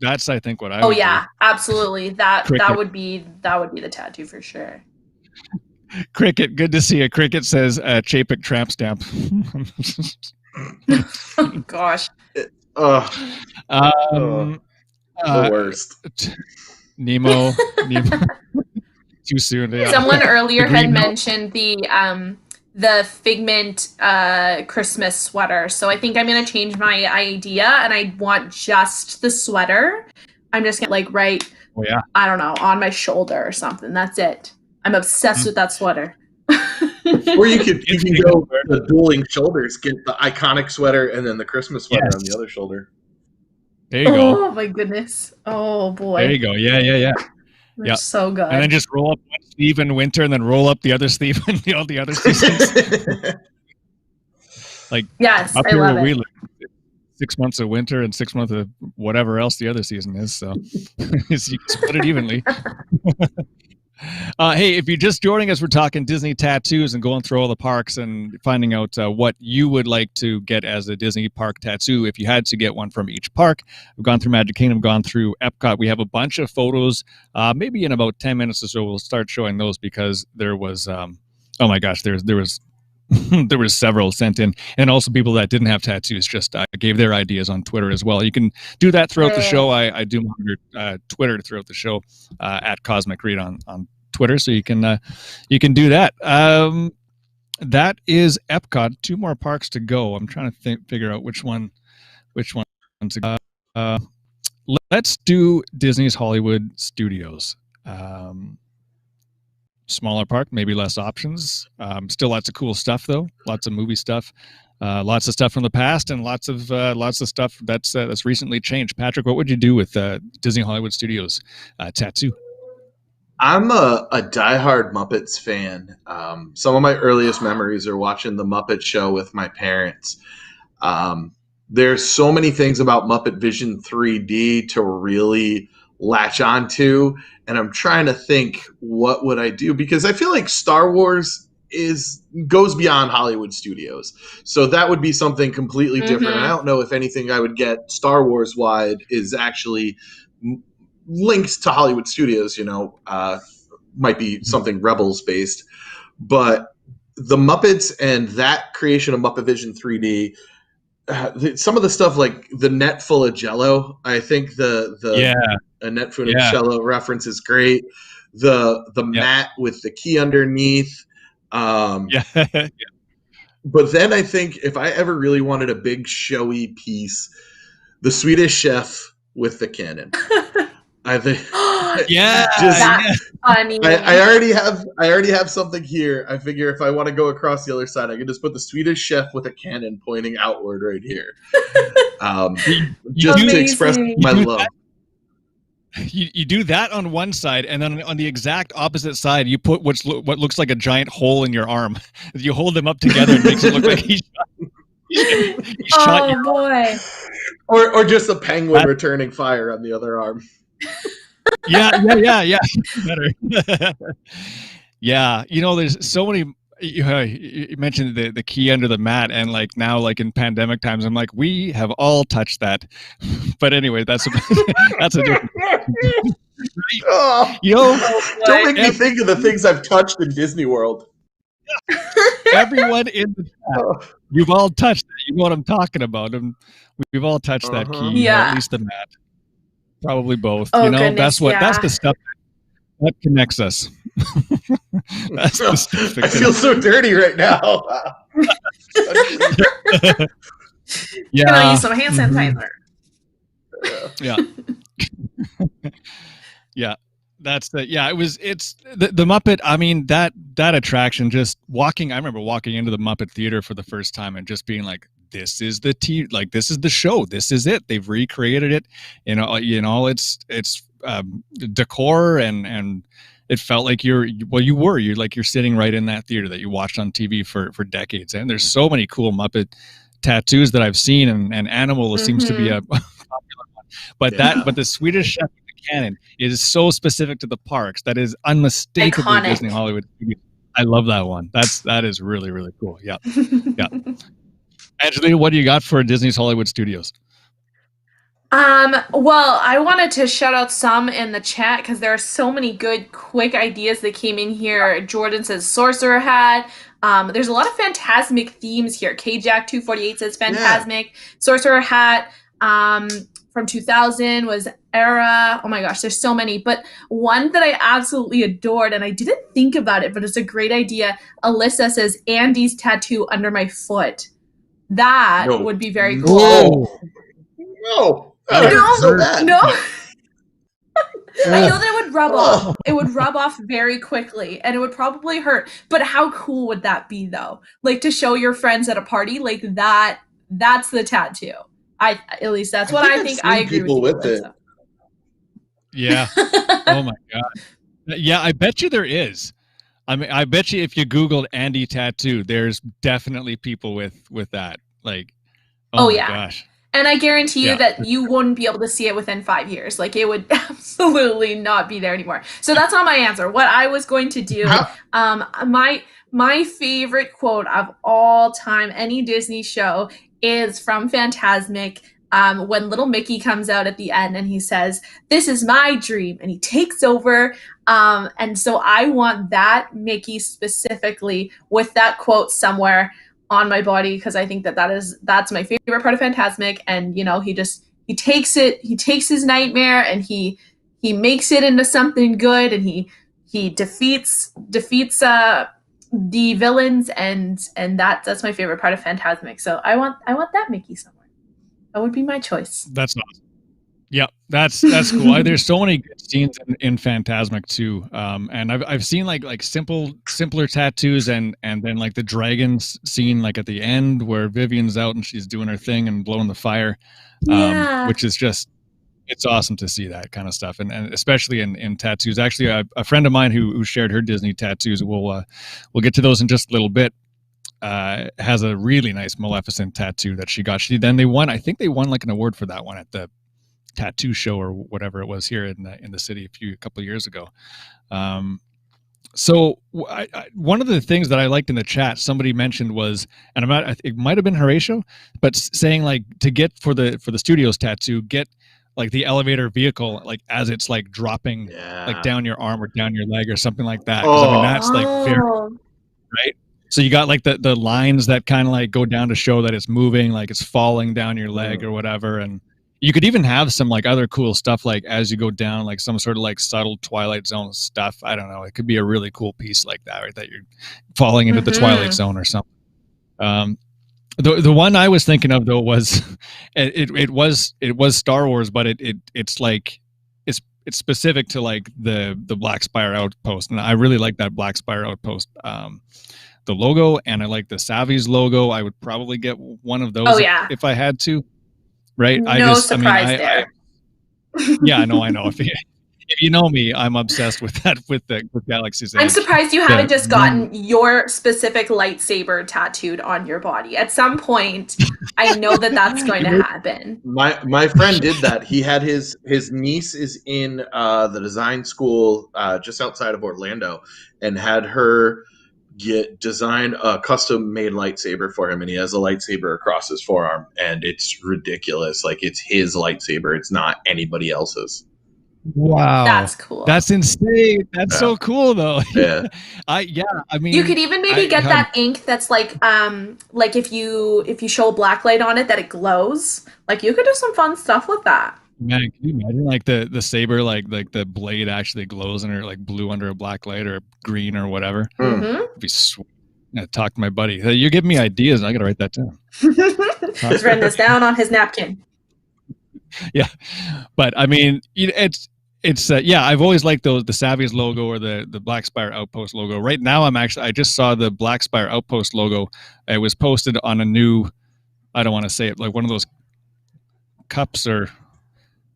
That's, I think, what I would do. Absolutely. That would be the tattoo for sure. Cricket, good to see you. Cricket says Chapek tramp stamp. Oh, gosh. The worst. Nemo. Too soon. Yeah. Someone earlier had mentioned the Figment Christmas sweater. So I think I'm going to change my idea and I want just the sweater. I'm just going to like write Oh yeah. I don't know, on my shoulder or something. That's it. I'm obsessed with that sweater. Or you can go the dueling shoulders, get the iconic sweater and then the Christmas sweater on the other shoulder. There you go. Oh my goodness. Oh boy. There you go. Yeah. They're so good. And then just roll up one sleeve in winter and then roll up the other sleeve in the other seasons. Like, yes, up I here love where it. we live, 6 months of winter and 6 months of whatever else the other season is. So you can split it evenly. Hey, if you're just joining us, we're talking Disney tattoos and going through all the parks and finding out what you would like to get as a Disney park tattoo if you had to get one from each park. We've gone through Magic Kingdom, gone through Epcot. We have a bunch of photos. Maybe in about 10 minutes or so, we'll start showing those because there was, oh my gosh, there was there were several sent in, and also people that didn't have tattoos just gave their ideas on Twitter as well. You can do that throughout the show. I do monitor Twitter throughout the show at Cosmic Reid on Twitter, so you can do that. That is Epcot. 2 more parks to go. I'm trying to figure out which one to go. Let's do Disney's Hollywood Studios. Smaller park, maybe less options. Still lots of cool stuff though. Lots of movie stuff, lots of stuff from the past, and lots of stuff that's recently changed. Patrick, what would you do with Disney Hollywood Studios tattoo? I'm a diehard Muppets fan. Some of my earliest memories are watching the Muppet Show with my parents. There's so many things about Muppet Vision 3D to really latch onto, and I'm trying to think what would I do, because I feel like Star Wars goes beyond Hollywood Studios, so that would be something completely different. And I don't know if anything I would get Star Wars wide is actually linked to Hollywood Studios. Might be something Rebels based, but the Muppets and that creation of Muppet Vision 3D. Some of the stuff like the net full of Jello, I think the net full of Jello reference is great. The mat with the key underneath. But then I think if I ever really wanted a big showy piece, the Swedish Chef with the cannon. I think that's funny. I already have something here. I figure if I want to go across the other side, I can just put the Swedish Chef with a cannon pointing outward right here. Just to express my love. You do that on one side, and then on the exact opposite side, you put what looks like a giant hole in your arm. You hold them up together, it makes it look like he shot your boy. Or just a penguin returning fire on the other arm. Yeah. Better. Yeah, there's so many. You mentioned the key under the mat, and like now, like in pandemic times, I'm like, we have all touched that. But anyway, that's a different. Don't make me think of the things I've touched in Disney World. Everyone in the chat, you've all touched that. You know what I'm talking about. And we've all touched that key, or at least the mat. Probably both. Goodness, that's the stuff that connects us. That's the stuff I feel so dirty right now. Can I use some hand sanitizer? Yeah. That's the it's the Muppet. I mean, that attraction, just walking. I remember walking into the Muppet Theater for the first time and just being like, this is this is the show. This is it. They've recreated it. It's decor and it felt like you're sitting right in that theater that you watched on TV for decades. And there's so many cool Muppet tattoos that I've seen, and Animal seems to be a popular one. But the Swedish Chef with the cannon is so specific to the parks that is unmistakably iconic. Disney Hollywood Studios. I love that one. That is really, really cool. Yeah. Yeah. Angelina, what do you got for Disney's Hollywood Studios? Well, I wanted to shout out some in the chat because there are so many good, quick ideas that came in here. Jordan says Sorcerer Hat. There's a lot of Phantasmic themes here. KJack248 says Phantasmic. Yeah. Sorcerer Hat from 2000 was Era. Oh my gosh, there's so many. But one that I absolutely adored, and I didn't think about it, but it's a great idea. Alyssa says Andy's tattoo under my foot. That would be very cool. No. No. I know that it would rub off. It would rub off very quickly, and it would probably hurt. But how cool would that be, though? Like, to show your friends at a party, like that. That's the tattoo. At least that's what I think. I agree people with it. Yeah. Oh my god. Yeah, I bet you there is. I mean, I bet you if you Googled Andy tattoo, there's definitely people with that. Like, oh my gosh. And I guarantee you that you wouldn't be able to see it within 5 years. Like, it would absolutely not be there anymore. So that's not my answer. What I was going to do, my favorite quote of all time, any Disney show, is from Fantasmic. When little Mickey comes out at the end and he says, "This is my dream," and he takes over. And so I want that Mickey specifically with that quote somewhere on my body, because I think that's my favorite part of Fantasmic. And he takes his nightmare and he makes it into something good, and he defeats the villains, and that's my favorite part of Fantasmic. So I want that Mickey somewhere. That would be my choice. That's awesome. Yeah, that's cool. There's so many good scenes in Fantasmic too, and I've seen like simpler tattoos, and then like the dragons scene, like at the end where Vivian's out and she's doing her thing and blowing the fire, which is just, it's awesome to see that kind of stuff, and especially in tattoos. Actually, a friend of mine who shared her Disney tattoos, we'll get to those in just a little bit. Has a really nice Maleficent tattoo that she got. They won like an award for that one at the tattoo show or whatever it was here in the city a couple of years ago. So one of the things that I liked in the chat, somebody mentioned was, and it might have been Horatio, but saying like to get for the studios tattoo, get like the elevator vehicle, like as it's like dropping like down your arm or down your leg or something like that. I mean, that's like very, right. So you got like the lines that kind of like go down to show that it's moving, like it's falling down your leg or whatever. And you could even have some like other cool stuff, like as you go down, like some sort of like subtle Twilight Zone stuff. I don't know. It could be a really cool piece like that, right? That you're falling into the Twilight Zone or something. The one I was thinking of though was, it was Star Wars, but it's like, it's specific to like the Black Spire Outpost. And I really like that Black Spire Outpost, the logo, and I like the Savi's logo. I would probably get one of those if I had to. Right? Surprise there. Yeah, I know. If you know me, I'm obsessed with that, with Galaxy's Edge. I'm surprised you haven't just gotten your specific lightsaber tattooed on your body. At some point, I know that's going to happen. My friend did that. He had his niece is in the design school just outside of Orlando, and had her design a custom made lightsaber for him, and he has a lightsaber across his forearm, and it's ridiculous. Like, it's his lightsaber, it's not anybody else's. Wow, that's cool. That's insane. That's so cool though. Yeah. I mean, you could even maybe get that ink that's like if you show a black light on it that it glows. Like, you could do some fun stuff with that. Man, can you imagine like the saber, like the blade actually glows and are like blue under a black light or green or whatever? It'd be sweet. I talk to my buddy. Hey, you're giving me ideas. I gotta write that down. He's writing this down on his napkin. Yeah, but I mean, it's I've always liked the Savi's logo or the Black Spire Outpost logo. Right now, I just saw the Black Spire Outpost logo. It was posted on a new, I don't want to say it, like one of those cups or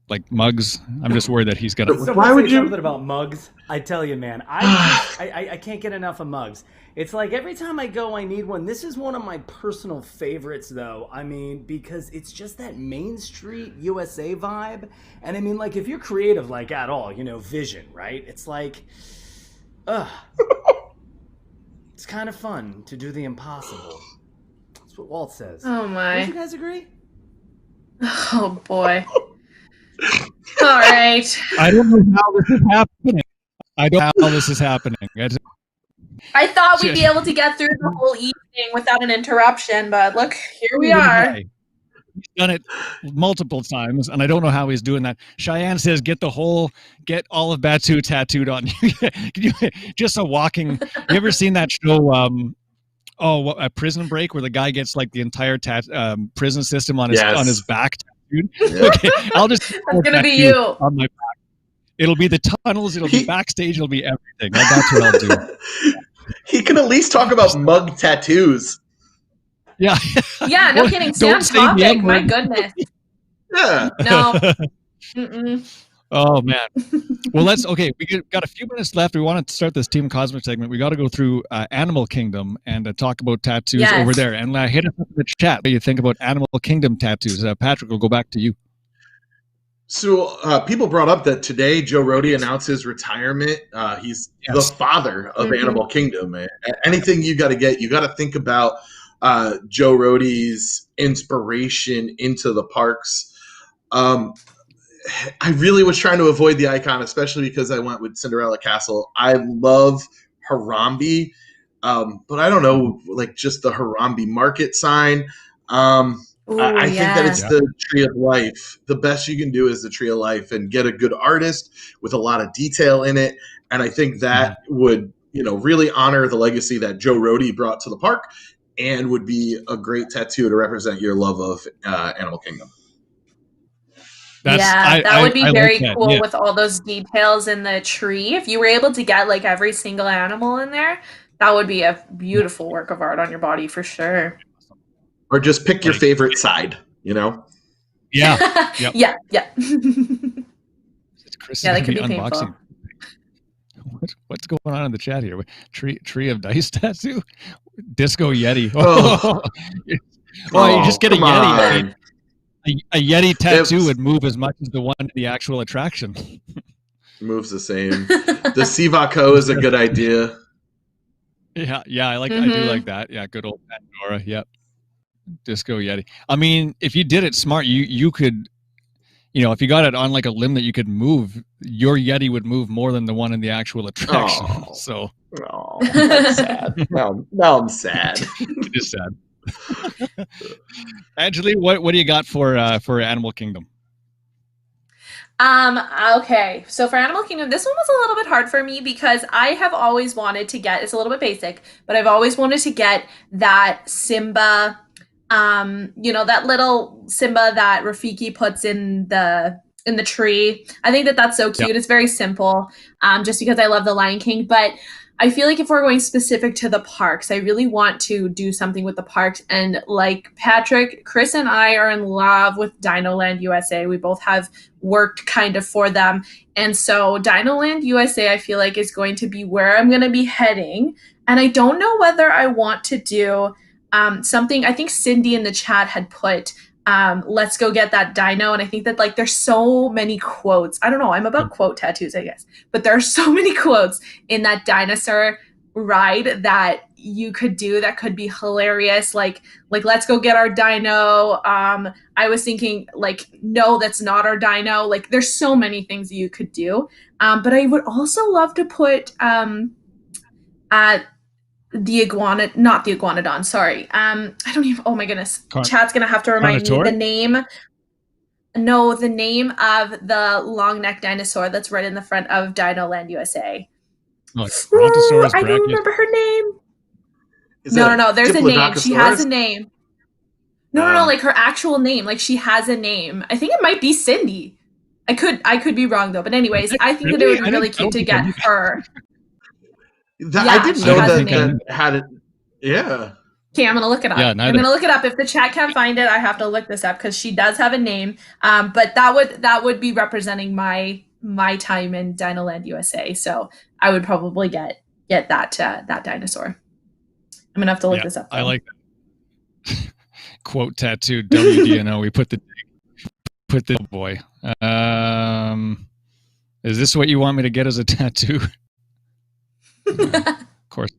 like mugs. I'm just worried that he's got. Why would you something about mugs? I tell you, man, I can't get enough of mugs. It's like every time I go, I need one. This is one of my personal favorites, though. I mean, because it's just that Main Street USA vibe. And I mean, like, if you're creative, like, at all, vision, right? It's like, it's kind of fun to do the impossible. That's what Walt says. Oh my! Don't you guys agree? Oh boy! All right. I don't know how this is happening. I thought we'd be able to get through the whole evening without an interruption, but look, here we are. He's done it multiple times, and I don't know how he's doing that. Cheyenne says, get all of Batu tattooed on you. Can you just a walking? You ever seen that show? A Prison Break, where the guy gets like the entire prison system on his back tattooed. Yeah. Okay, I'll just. That's gonna be you on my back. It'll be the tunnels. It'll be backstage. It'll be everything. That's what I'll do. He can at least talk about mug tattoos. Yeah. Yeah, no kidding. Stay on topic. My goodness. Yeah. No. Mm-mm. Oh, man. Well, we got a few minutes left. We want to start this Team Cosmic segment. We got to go through Animal Kingdom and talk about tattoos over there. And hit us up in the chat. What do you think about Animal Kingdom tattoos? Patrick, we'll go back to you. So people brought up that today Joe Rohde announced his retirement. He's the father of Animal Kingdom. Anything you got to think about Joe Rohde's inspiration into the parks. I really was trying to avoid the icon, especially because I went with Cinderella Castle. I love Harambe, but I don't know, like just the Harambe market sign. I think that it's the Tree of Life. The best you can do is the Tree of Life and get a good artist with a lot of detail in it. And I think that would, really honor the legacy that Joe Rohde brought to the park and would be a great tattoo to represent your love of Animal Kingdom. That would be very cool with all those details in the tree. If you were able to get like every single animal in there, that would be a beautiful work of art on your body for sure. Or just pick your favorite side, Yeah. Yep. Yeah. Chris that could be unboxing. What's going on in the chat here? Tree of Dice tattoo? Disco Yeti. You just get a Yeti. A Yeti tattoo would move as much as the one at the actual attraction. Moves the same. The Sivako is a good idea. Yeah, I do like that. Yeah, good old Pandora. Yep. Disco Yeti. I mean, if you did it smart, you could, if you got it on like a limb that you could move, your Yeti would move more than the one in the actual attraction. So. Oh, that's sad. Now I'm sad. It is sad. Angeli, what do you got for Animal Kingdom? Okay, so for Animal Kingdom, this one was a little bit hard for me because I have always wanted to get, it's a little bit basic, but I've always wanted to get that Simba, that little Simba that Rafiki puts in the tree. I think that's so cute. Yep. It's very simple, just because I love the Lion King, but I feel like if we're going specific to the parks, I really want to do something with the parks. And like Patrick, Chris and I are in love with Dinoland USA. We both have worked kind of for them. And so Dinoland USA, I feel like is going to be where I'm going to be heading. And I don't know whether I want to do something. I think Cindy in the chat had put, let's go get that dino. And I think that like there's so many quotes. I don't know. I'm about quote tattoos, I guess. But there are so many quotes in that dinosaur ride that you could do that could be hilarious. Like let's go get our dino. I was thinking like, no, that's not our dino. Like there's so many things you could do. But I would also love to put the iguana, not the iguanodon, sorry. I don't even, oh my goodness. Chat's going to have to remind me the name. No, the name of the long neck dinosaur that's right in the front of Dinoland USA. I don't remember her name. No, there's a name. She has a name. No, like her actual name. Like she has a name. I think it might be Cindy. I could be wrong though. But anyways, I think that it would be really cute to get her. I didn't know that had it. Yeah. Okay, I'm gonna look it up. Yeah, I'm gonna look it up. If the chat can't find it, I have to look this up because she does have a name. But that would be representing my time in Dinoland USA. So I would probably get that dinosaur. I'm gonna have to look this up though. I like that. Quote tattoo WDNO. We put the boy. Is this what you want me to get as a tattoo? Of course.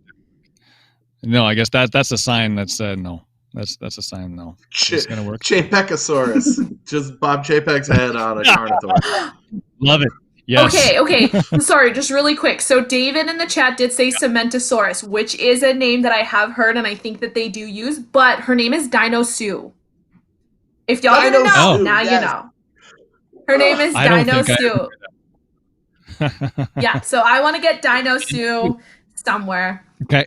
No, I guess that's a sign that said no. That's a sign no. It's gonna work. Chapeckosaurus. Just Bob Chapek's head on a Carnotaur. Love it. Yes. Okay. Sorry, just really quick. So David in the chat did say Cementosaurus, which is a name that I have heard and I think that they do use, but her name is Dino Sue. If y'all didn't know, now you know. Her name is Dino Sue. Yeah, so I want to get Dino Sue somewhere. Okay.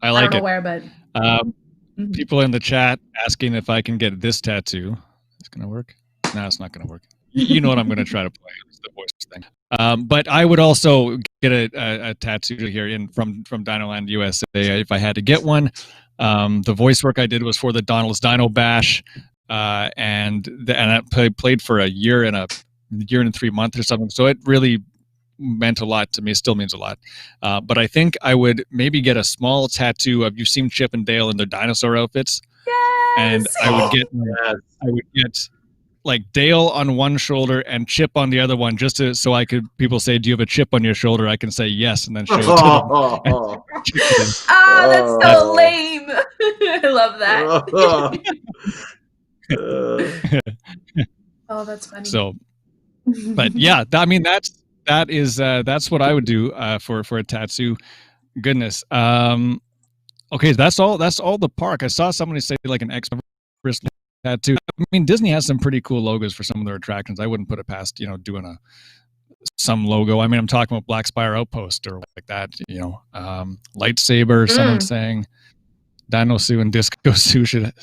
I like it. I don't know where, but people in the chat asking if I can get this tattoo. It's gonna work? No, it's not gonna work. You know what I'm gonna try to play. It's the voice thing. But I would also get a tattoo here from Dinoland USA if I had to get one. The voice work I did was for the Donald's Dino Bash, and I played for a year and 3 months or something. So it really meant a lot to me. It still means a lot. But I think I would maybe get a small tattoo of, you've seen Chip and Dale in their dinosaur outfits. Yes! And I would get like Dale on one shoulder and Chip on the other one, just so people say, do you have a chip on your shoulder? I can say yes, and then show it to them. That's so lame. I love that. Oh, that's funny. So, but yeah, I mean, that's what I would do for a tattoo. Goodness. Okay, that's all the park. I saw somebody say like an extra tattoo. I mean, Disney has some pretty cool logos for some of their attractions. I wouldn't put it past, doing some logo. I mean, I'm talking about Black Spire Outpost or like that, lightsaber. Someone's saying Dino Sue and Disco Stew should have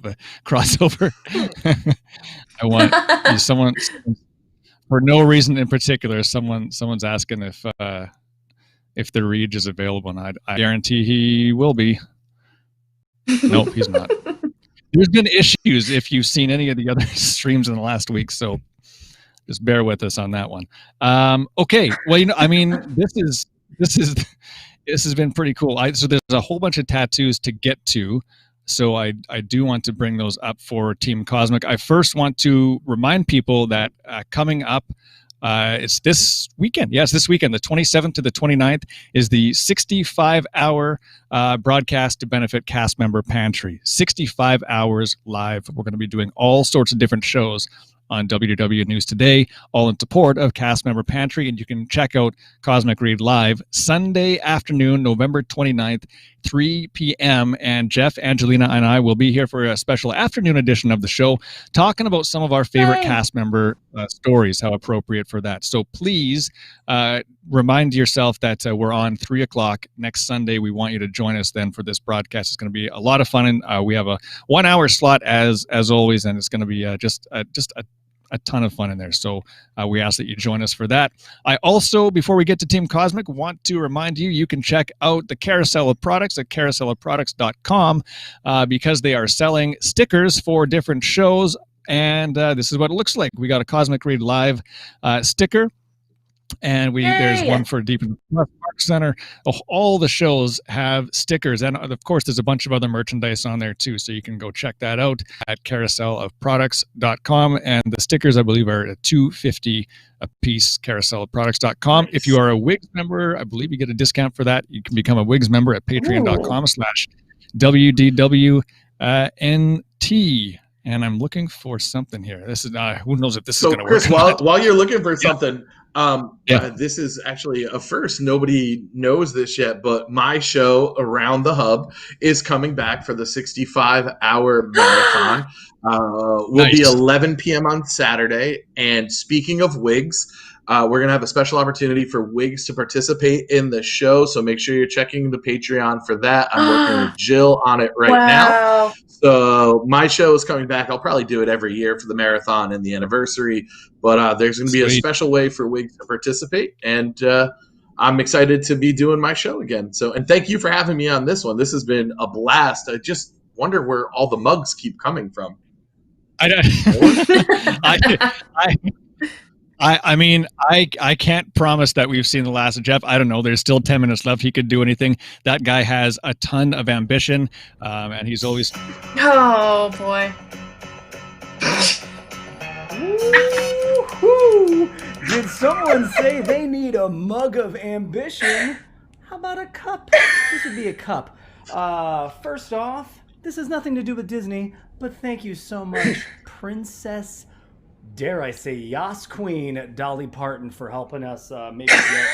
a crossover. I want someone for no reason in particular. Someone's asking if the Reid is available, and I guarantee he will be. Nope, he's not. There's been issues if you've seen any of the other streams in the last week, so just bear with us on that one. Okay, well, I mean, this has been pretty cool. So there's a whole bunch of tattoos to get to, so I do want to bring those up for Team Cosmic. I first want to remind people that coming up, it's this weekend. Yes, this weekend, the 27th to the 29th, is the 65-hour broadcast to benefit cast member pantry. 65 hours live. We're going to be doing all sorts of different shows on WDW News Today, all in support of Cast Member Pantry. And you can check out Cosmic Reid live Sunday afternoon, November 29th, 3 p.m. And Jeff, Angelina, and I will be here for a special afternoon edition of the show, talking about some of our favorite cast member stories, how appropriate for that. So please remind yourself that we're on 3 o'clock next Sunday. We want you to join us then for this broadcast. It's going to be a lot of fun. And we have a 1 hour slot as always, and it's going to be just a ton of fun in there. So we ask that you join us for that. I also, before we get to Team Cosmic, want to remind you can check out the carousel of products at carouselofproducts.com because they are selling stickers for different shows. And this is what it looks like. We got a Cosmic Reid Live sticker. And there's one for Deep in the Park Center. All the shows have stickers, and of course there's a bunch of other merchandise on there too, so you can go check that out at carouselofproducts.com. And the stickers, I believe, are at $2.50 a piece. carouselofproducts.com. Nice. If you are a WIGS member, I believe you get a discount for that. You can become a WIGS member at patreon.com/WDWNT. And I'm looking for something here. This is who knows if this is going to work. Chris, while you're looking for something, this is actually a first. Nobody knows this yet, but my show Around the Hub is coming back for the 65-hour marathon. Will be 11 p.m. on Saturday. And speaking of WIGS, we're going to have a special opportunity for WIGS to participate in the show. So make sure you're checking the Patreon for that. I'm working with Jill on it right now. So my show is coming back. I'll probably do it every year for the marathon and the anniversary. But there's going to be a special way for WIGS to participate. And I'm excited to be doing my show again. And thank you for having me on this one. This has been a blast. I just wonder where all the mugs keep coming from. I mean, I can't promise that we've seen the last of Jeff. I don't know. There's still 10 minutes left. He could do anything. That guy has a ton of ambition, and he's always... Oh, boy. Woo-hoo. Did someone say they need a mug of ambition? How about a cup? This would be a cup. First off, this has nothing to do with Disney, but thank you so much, Princess... dare I say, Yas Queen Dolly Parton, for helping us maybe get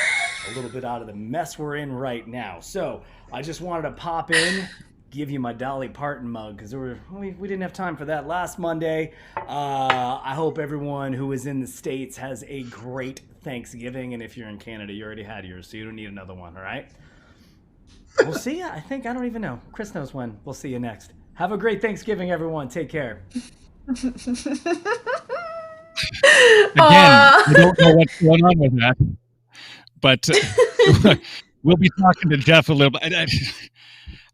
a little bit out of the mess we're in right now. So I just wanted to pop in, give you my Dolly Parton mug, because we didn't have time for that last Monday. I hope everyone who is in the States has a great Thanksgiving, and if you're in Canada, you already had yours, so you don't need another one, all right? We'll see you, I don't even know. Chris knows when. We'll see you next. Have a great Thanksgiving, everyone. Take care. I don't know what's going on with that, but we'll be talking to Jeff a little bit.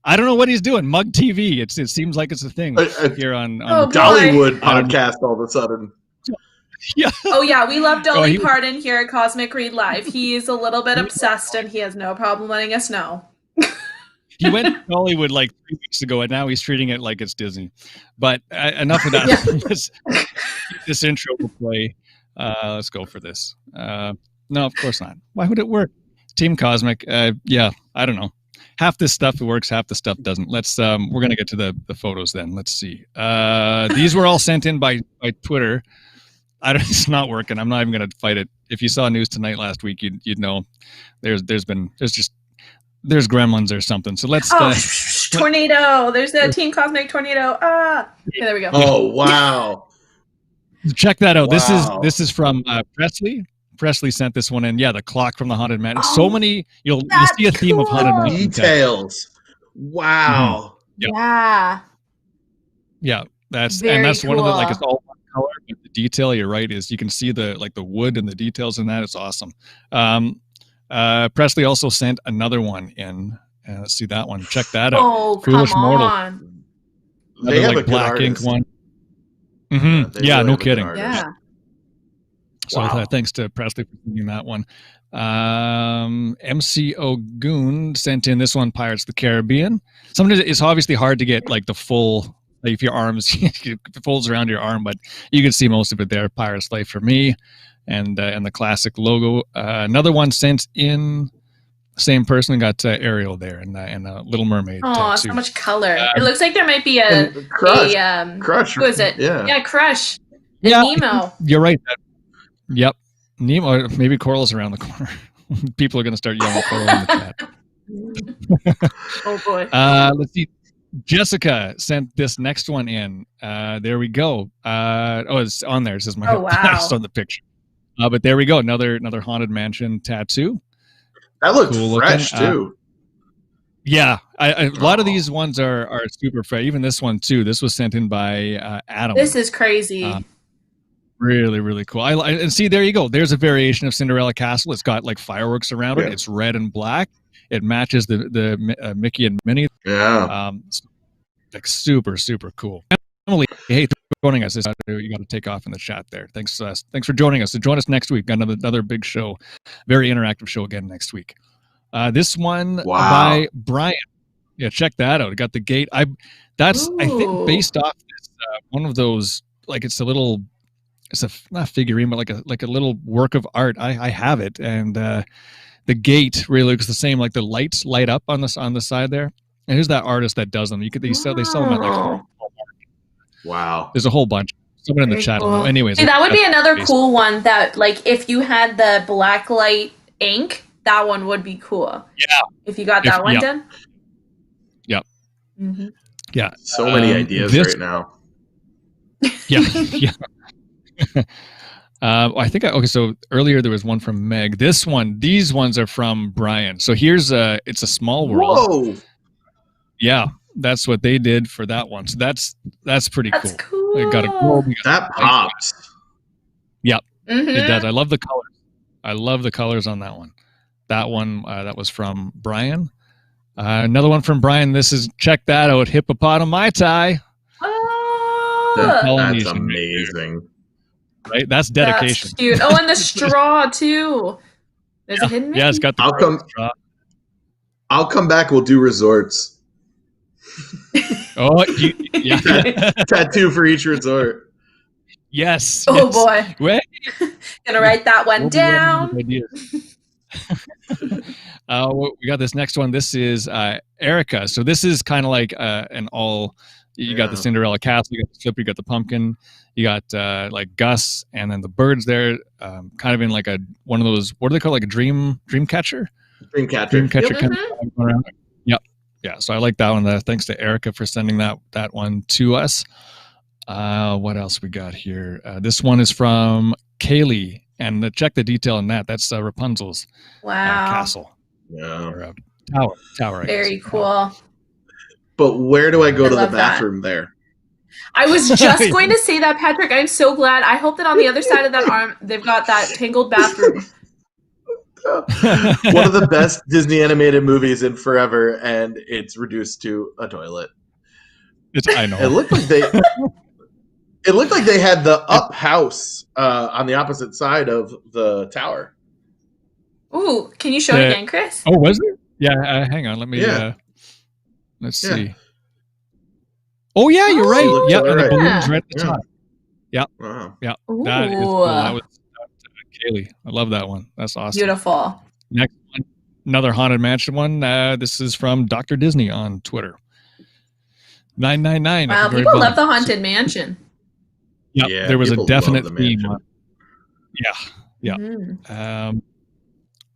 I don't know what he's doing. Mug TV. It seems like it's a thing here on Dollywood podcast all of a sudden. Yeah. Oh yeah, we love Dolly Parton here at Cosmic Read Live. He's a little bit obsessed, and he has no problem letting us know. He went to Dollywood like 3 weeks ago, and now he's treating it like it's Disney. But enough of that. This intro will play. Let's go for this. No, of course not. Why would it work? Team Cosmic. Yeah, I don't know. Half this stuff works, half the stuff doesn't. Let's. We're gonna get to the photos then. Let's see. These were all sent in by Twitter. It's not working. I'm not even going to fight it. If you saw News Tonight last week, you'd know there's gremlins or something. So let's tornado. There's a Team Cosmic tornado. Okay, there we go. Oh wow! Check that out. Wow. This is from Presley. Presley sent this one in. Yeah, the clock from the Haunted Mansion. So many. You'll see a theme of Haunted Mansion details. Wow. Mm-hmm. Yeah. That's Very one of the cool. it's all one color, but the detail, you're right, is you can see the wood and the details in that. It's awesome. Presley also sent another one in. Let's see that one. Check that out. Oh, Foolish come Mortal. On. They have a black good ink artist. one. Mm-hmm. Yeah, no kidding. Yeah. So thanks to Presley for sending that one. MCO Goon sent in this one, Pirates of the Caribbean. Sometimes it's obviously hard to get like the full, like if your arms it folds around your arm, but you can see most of it there. Pirates Life for me, and the classic logo. Another one sent in, same person got Ariel there and a Little Mermaid. Oh, so much color! It looks like there might be Crush. Who is it? Yeah, Crush. Yeah, Nemo. You're right. Yep, Nemo. Or maybe Coral's around the corner. People are going to start yelling Coral in the chat. Oh boy. Let's see. Jessica sent this next one in. There we go. It's on there. It says my past on the picture. But there we go. Another Haunted Mansion tattoo. That looks fresh too. Yeah, a lot of these ones are super fresh. Even this one too. This was sent in by Adam. This is crazy. Really, really cool. And see, there you go. There's a variation of Cinderella Castle. It's got like fireworks around it. It's red and black. It matches the Mickey and Minnie. Yeah. Like super, super cool. Emily, hey, thanks for joining us. You got to take off in the chat there. Thanks for joining us. So join us next week. Got another big show, very interactive show again next week. This one by Brian. Yeah, check that out. It got the gate. I think based off this one of those, like it's not figurine, but like a little work of art. I have it, and the gate really looks the same. Like the lights light up on the side there. And who's that artist that does them? They sell them at like. Wow. There's a whole bunch. Someone in the chat. Anyways, see, that would be another cool one. That like if you had the black light ink, that one would be cool. Yeah. If you got that one done. Yep. Mm-hmm. Yeah. So many ideas right now. Yeah. Yeah. I think so earlier there was one from Meg. These ones are from Brian. So here's it's a small world. Whoa. Yeah, that's what they did for that one. So that's pretty cool. Cool. It got a globe. That pops. Yep. Mm-hmm. It does. I love the colors. I love the colors on that one. That one that was from Brian. Another one from Brian. Check that out. Hippopotami tie. That's amazing. Right? That's dedication. That's cute. Oh, and the straw too. There's a hidden Mickey? Yeah, it's got the straw. I'll come back. We'll do resorts. Oh, yeah. Tattoo for each resort. Yes. Oh boy. Wait. Gonna write that one down. We got this next one. This is Erica. So this is kind of like an all. You got the Cinderella Castle. You got the slipper. You got the pumpkin. You got like Gus, and then the birds there. Kind of in like one of those. What do they call like a dream catcher? Dream catcher kind of going around. Yep. Yeah, so I like that one. Thanks to Erica for sending that one to us. What else we got here? This one is from Kaylee, and check the detail on that. That's Rapunzel's castle. Yeah. Or, tower. Very cool. But where do I go to the bathroom there? I was just going to say that, Patrick. I'm so glad. I hope that on the other side of that arm, they've got that tangled bathroom. One of the best Disney animated movies in forever, and it's reduced to a toilet. I know. It looked like they had the up house on the opposite side of the tower. Ooh, can you show it again, Chris? Oh, was it? Yeah, hang on. Let me. Let's see. Oh yeah, you're right. Yeah, and the balloons right at the top. Yeah, yeah. That is cool. That was Kaylee. I love that one. That's awesome. Beautiful. Next one, another Haunted Mansion one. This is from Dr. Disney on Twitter. 999. Wow, people love the Haunted Mansion. Yeah, there was a definite theme. Yeah.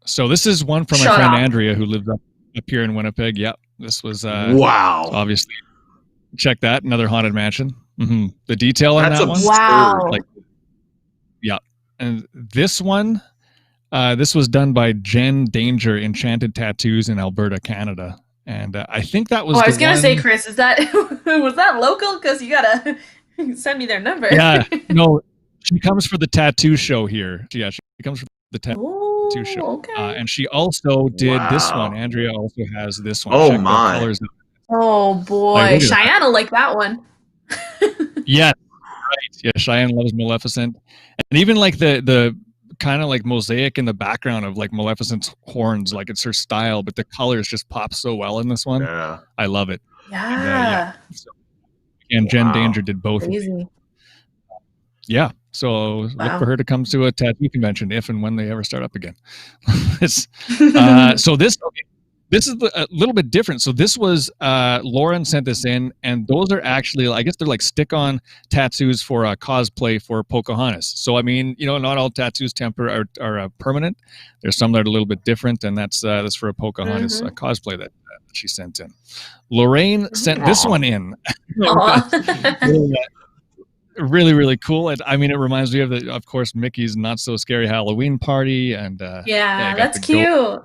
So this is one from my friend Andrea, who lives up here in Winnipeg. Yep, this was wow. Obviously, check that. Another Haunted Mansion. Mm-hmm. The detail on that one. Wow. Yeah, and this one, this was done by Jen Danger Enchanted Tattoos in Alberta, Canada, and I think that was. I was gonna say, Chris, is that was that local? Because you gotta send me their number. Yeah, no, she comes for the tattoo show here. Yeah, she comes for the tattoo show. Okay. And she also did this one. Andrea also has this one. Oh, check my. the colors. Oh, boy. Cheyenne will like that one. Yeah, right. Yeah, Cheyenne loves Maleficent. And even like the kind of like mosaic in the background of like Maleficent's horns, like it's her style, but the colors just pop so well in this one. Yeah. I love it. Yeah. And Jen Danger did both. Crazy. Yeah. So look for her to come to a tattoo convention if and when they ever start up again. So this is a little bit different. So this was Lauren sent this in, and those are actually, I guess they're like stick-on tattoos for cosplay for Pocahontas. So I mean, not all tattoos are permanent. There's some that are a little bit different, and that's for a Pocahontas cosplay that she sent in. Lorraine sent this one in. Really, really cool. I mean, it reminds me of course, Mickey's Not So Scary Halloween Party, and that's cute.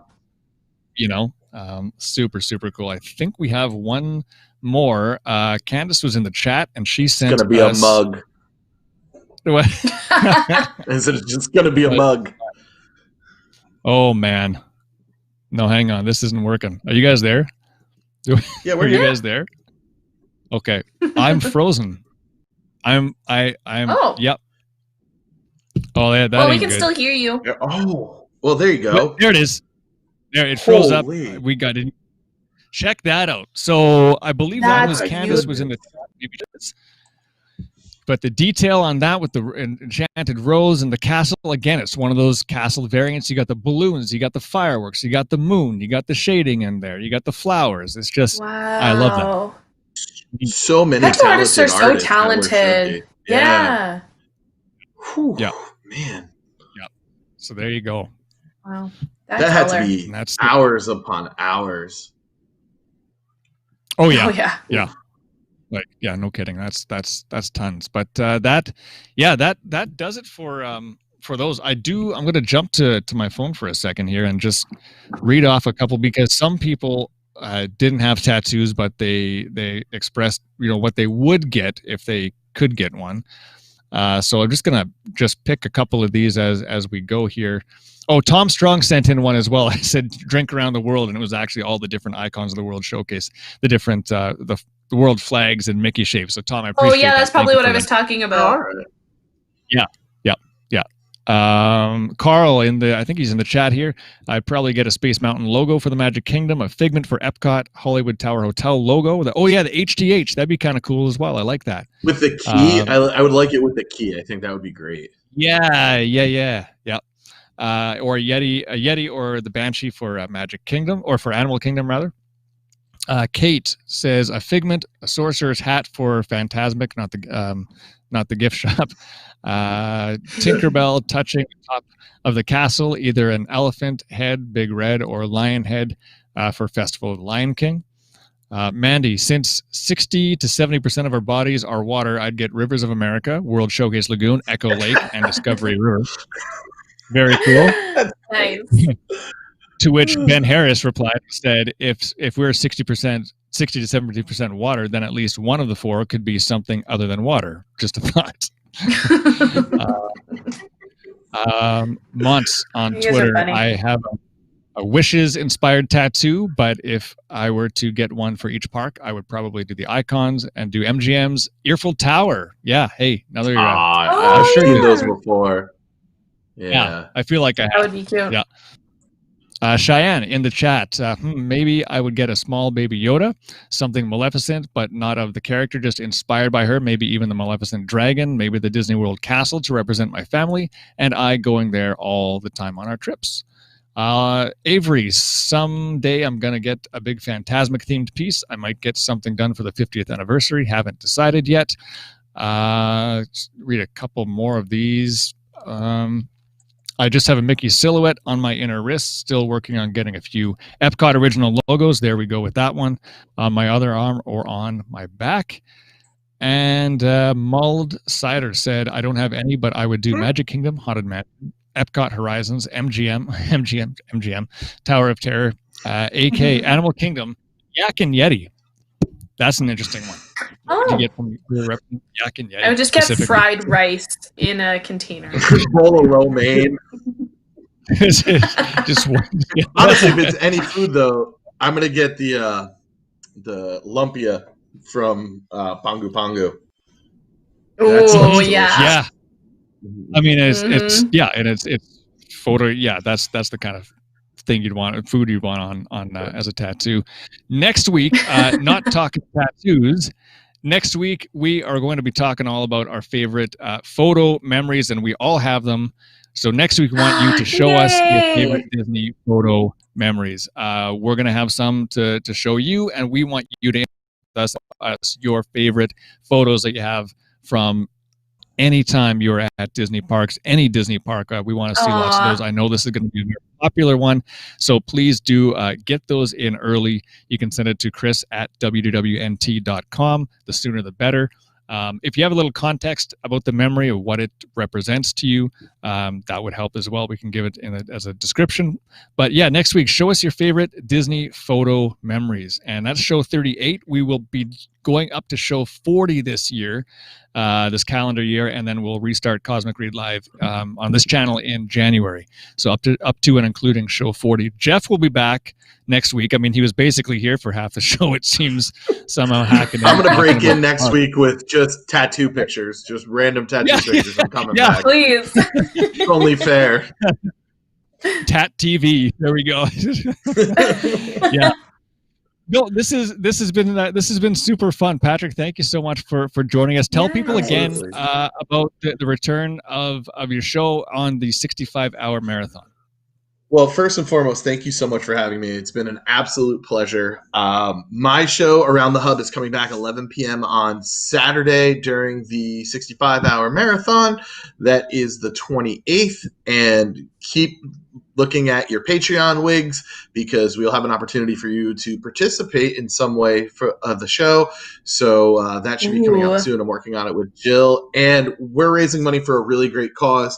Super, super cool. I think we have one more. Candace was in the chat, and she sent. It's gonna be a mug. What? Is it just gonna be a mug? Oh man, no, hang on. This isn't working. Are you guys there? Yeah, are you guys there? Okay, I'm frozen. I'm. Oh. Yep. Oh, yeah. Well, we can still hear you. Oh, well, there you go. There it is. There, it froze up. We got it. Check that out. So I believe that was Candace was in the chat. But the detail on that with the enchanted rose and the castle, again, it's one of those castle variants. You got the balloons, you got the fireworks, you got the moon, you got the shading in there, you got the flowers. It's just, I love that. So many artists are so talented. Yeah. Whew, yeah. Man. Yeah. So there you go. Wow. That had to be hours upon hours. Oh yeah. Oh yeah. Yeah. Like, yeah, no kidding. That's tons. But that does it for those. I'm going to jump to my phone for a second here and just read off a couple, because some people didn't have tattoos, but they expressed what they would get if they could get one. So I'm just gonna pick a couple of these as we go here. Oh, Tom Strong sent in one as well. I said drink around the world, and it was actually all the different icons of the world showcase, the different the world flags and Mickey shapes. So Tom, I appreciate. Oh yeah, that's probably what I was talking about. Yeah. Carl I think he's in the chat here. I'd probably get a Space Mountain logo for the Magic Kingdom, a Figment for Epcot, Hollywood Tower Hotel logo. The HTH, that'd be kind of cool as well. I like that. With the key, I would like it with the key. I think that would be great. Yeah. Or a Yeti or the Banshee for Magic Kingdom, or for Animal Kingdom rather. Kate says a Figment, a Sorcerer's hat for Fantasmic, not the gift shop. Tinkerbell touching the top of the castle, either an elephant head, big red, or lion head for Festival of the Lion King. Mandy, since 60 to 70% of our bodies are water, I'd get Rivers of America, World Showcase Lagoon, Echo Lake, and Discovery River. Very cool. That's nice. To which Ben Harris replied, said, if we're 60% 60 to 70% water, then at least one of the four could be something other than water. Just a thought. Monts on Twitter, I have a wishes-inspired tattoo, but if I were to get one for each park, I would probably do the icons and do MGM's Eiffel Tower. Yeah, hey, another. I've seen those before. Yeah, I feel like I have. That would be cute. Yeah. Cheyenne in the chat, maybe I would get a small baby Yoda, something Maleficent, but not of the character, just inspired by her, maybe even the Maleficent dragon, maybe the Disney World castle to represent my family, and I going there all the time on our trips. Avery, someday I'm going to get a big Phantasmic themed piece. I might get something done for the 50th anniversary. Haven't decided yet. Read a couple more of these. I just have a Mickey silhouette on my inner wrist, still working on getting a few Epcot original logos. There we go with that one. On my other arm or on my back. And Mulled Cider said, I don't have any, but I would do Magic Kingdom, Haunted Mansion, Epcot Horizons, MGM, Tower of Terror, AK, Animal Kingdom, Yak and Yeti. That's an interesting one. To get from Yak and Yeti. I would just get fried rice in a container. Bowl of romaine. Just honestly, if it's any food though, I'm gonna get the lumpia from Pangu Pangu. Oh yeah. Yeah. I mean, it's and it's photo. Yeah, that's the kind of thing you'd want, food you'd want on as a tattoo. Next week, not talking tattoos. Next week, we are going to be talking all about our favorite photo memories, and we all have them. So next week, we want you to show us your favorite Disney photo memories. We're going to have some to show you, and we want you to us your favorite photos that you have from anytime you're at Disney parks, any Disney park. We want to see lots of those. I know this is going to be a very popular one, so please do get those in early. You can send it to Chris at WDWNT.com. The sooner the better. If you have a little context about the memory of what it represents to you, that would help as well. We can give it as a description. But yeah, next week, show us your favorite Disney photo memories. And that's show 38. We will be going up to show 40 this year, this calendar year, and then we'll restart Cosmic Read Live on this channel in January. So up to and including show 40. Jeff will be back next week. I mean, he was basically here for half the show, it seems, somehow hacking. I'm going to break in next week with just tattoo pictures, just random tattoo pictures. I'm coming back. Please. It's only fair. Tat TV. There we go. Yeah. No, this has been super fun, Patrick. Thank you so much for joining us. Tell people again about the return of your show on the 65-hour marathon. Well, first and foremost, thank you so much for having me. It's been an absolute pleasure. My show, Around the Hub, is coming back 11 p.m. on Saturday during the 65-hour marathon. That is the 28th. And keep looking at your Patreon WIGS, because we'll have an opportunity for you to participate in some way for the show. So that should be coming out soon. I'm working on it with Jill. And we're raising money for a really great cause.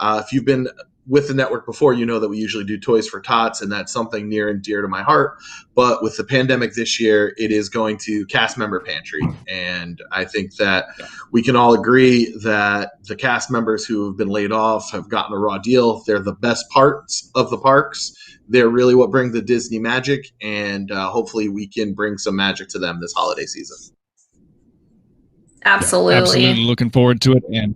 If you've been with the network before, you know that we usually do Toys for Tots, and that's something near and dear to my heart. But with the pandemic this year, it is going to Cast Member Pantry. And I think that we can all agree that the cast members who have been laid off have gotten a raw deal. They're the best parts of the parks. They're really what bring the Disney magic, and hopefully we can bring some magic to them this holiday season. Absolutely. Yeah, absolutely looking forward to it. And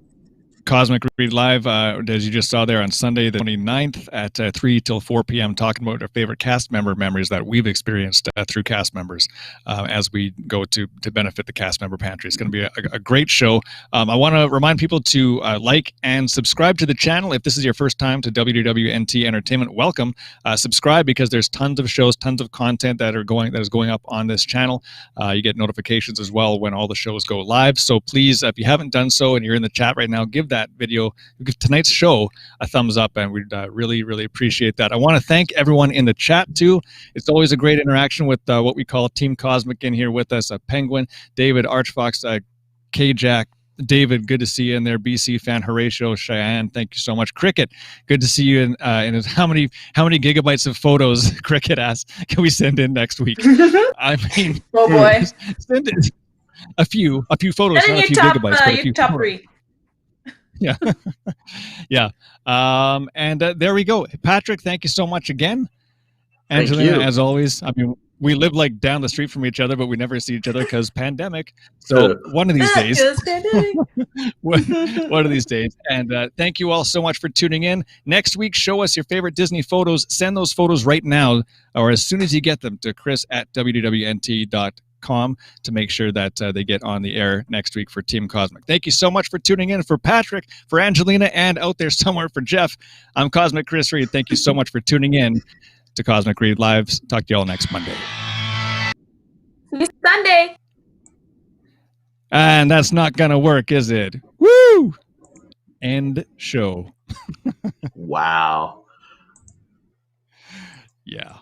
Cosmic Read Live, as you just saw there on Sunday the 29th at 3 till 4 p.m. talking about our favorite cast member memories that we've experienced through cast members as we go to benefit the Cast Member Pantry. It's going to be a great show. I want to remind people to like and subscribe to the channel. If this is your first time to WDWNT Entertainment, welcome. Subscribe, because there's tons of shows, tons of content that is going up on this channel. You get notifications as well when all the shows go live. So please, if you haven't done so and you're in the chat right now, give that video, give tonight's show a thumbs up, and we'd really appreciate that. I want to thank everyone in the chat too. It's always a great interaction with what we call Team Cosmic in here with us. Penguin, David, Archfox, K-Jack, David, good to see you in there. BC fan Horatio, Cheyenne, thank you so much. Cricket, good to see you in how many gigabytes of photos, Cricket asks, can we send in next week? I mean, oh boy, send it a few photos, not a few gigabytes, but a few top photos. 3. Yeah. Yeah. And there we go. Patrick, thank you so much again. Angelina, as always, I mean, we live like down the street from each other, but we never see each other because pandemic. So one of these days, one of these days. And thank you all so much for tuning in. Next week, show us your favorite Disney photos. Send those photos right now, or as soon as you get them, to chris@wdwnt.com to make sure that they get on the air next week for Team Cosmic. Thank you so much for tuning in. For Patrick, for Angelina, and out there somewhere for Jeff, I'm Cosmic Chris Reid. Thank you so much for tuning in to Cosmic Reid Live. Talk to you all next Monday. Sunday. And that's not going to work, is it? Woo! End show. Wow. Yeah.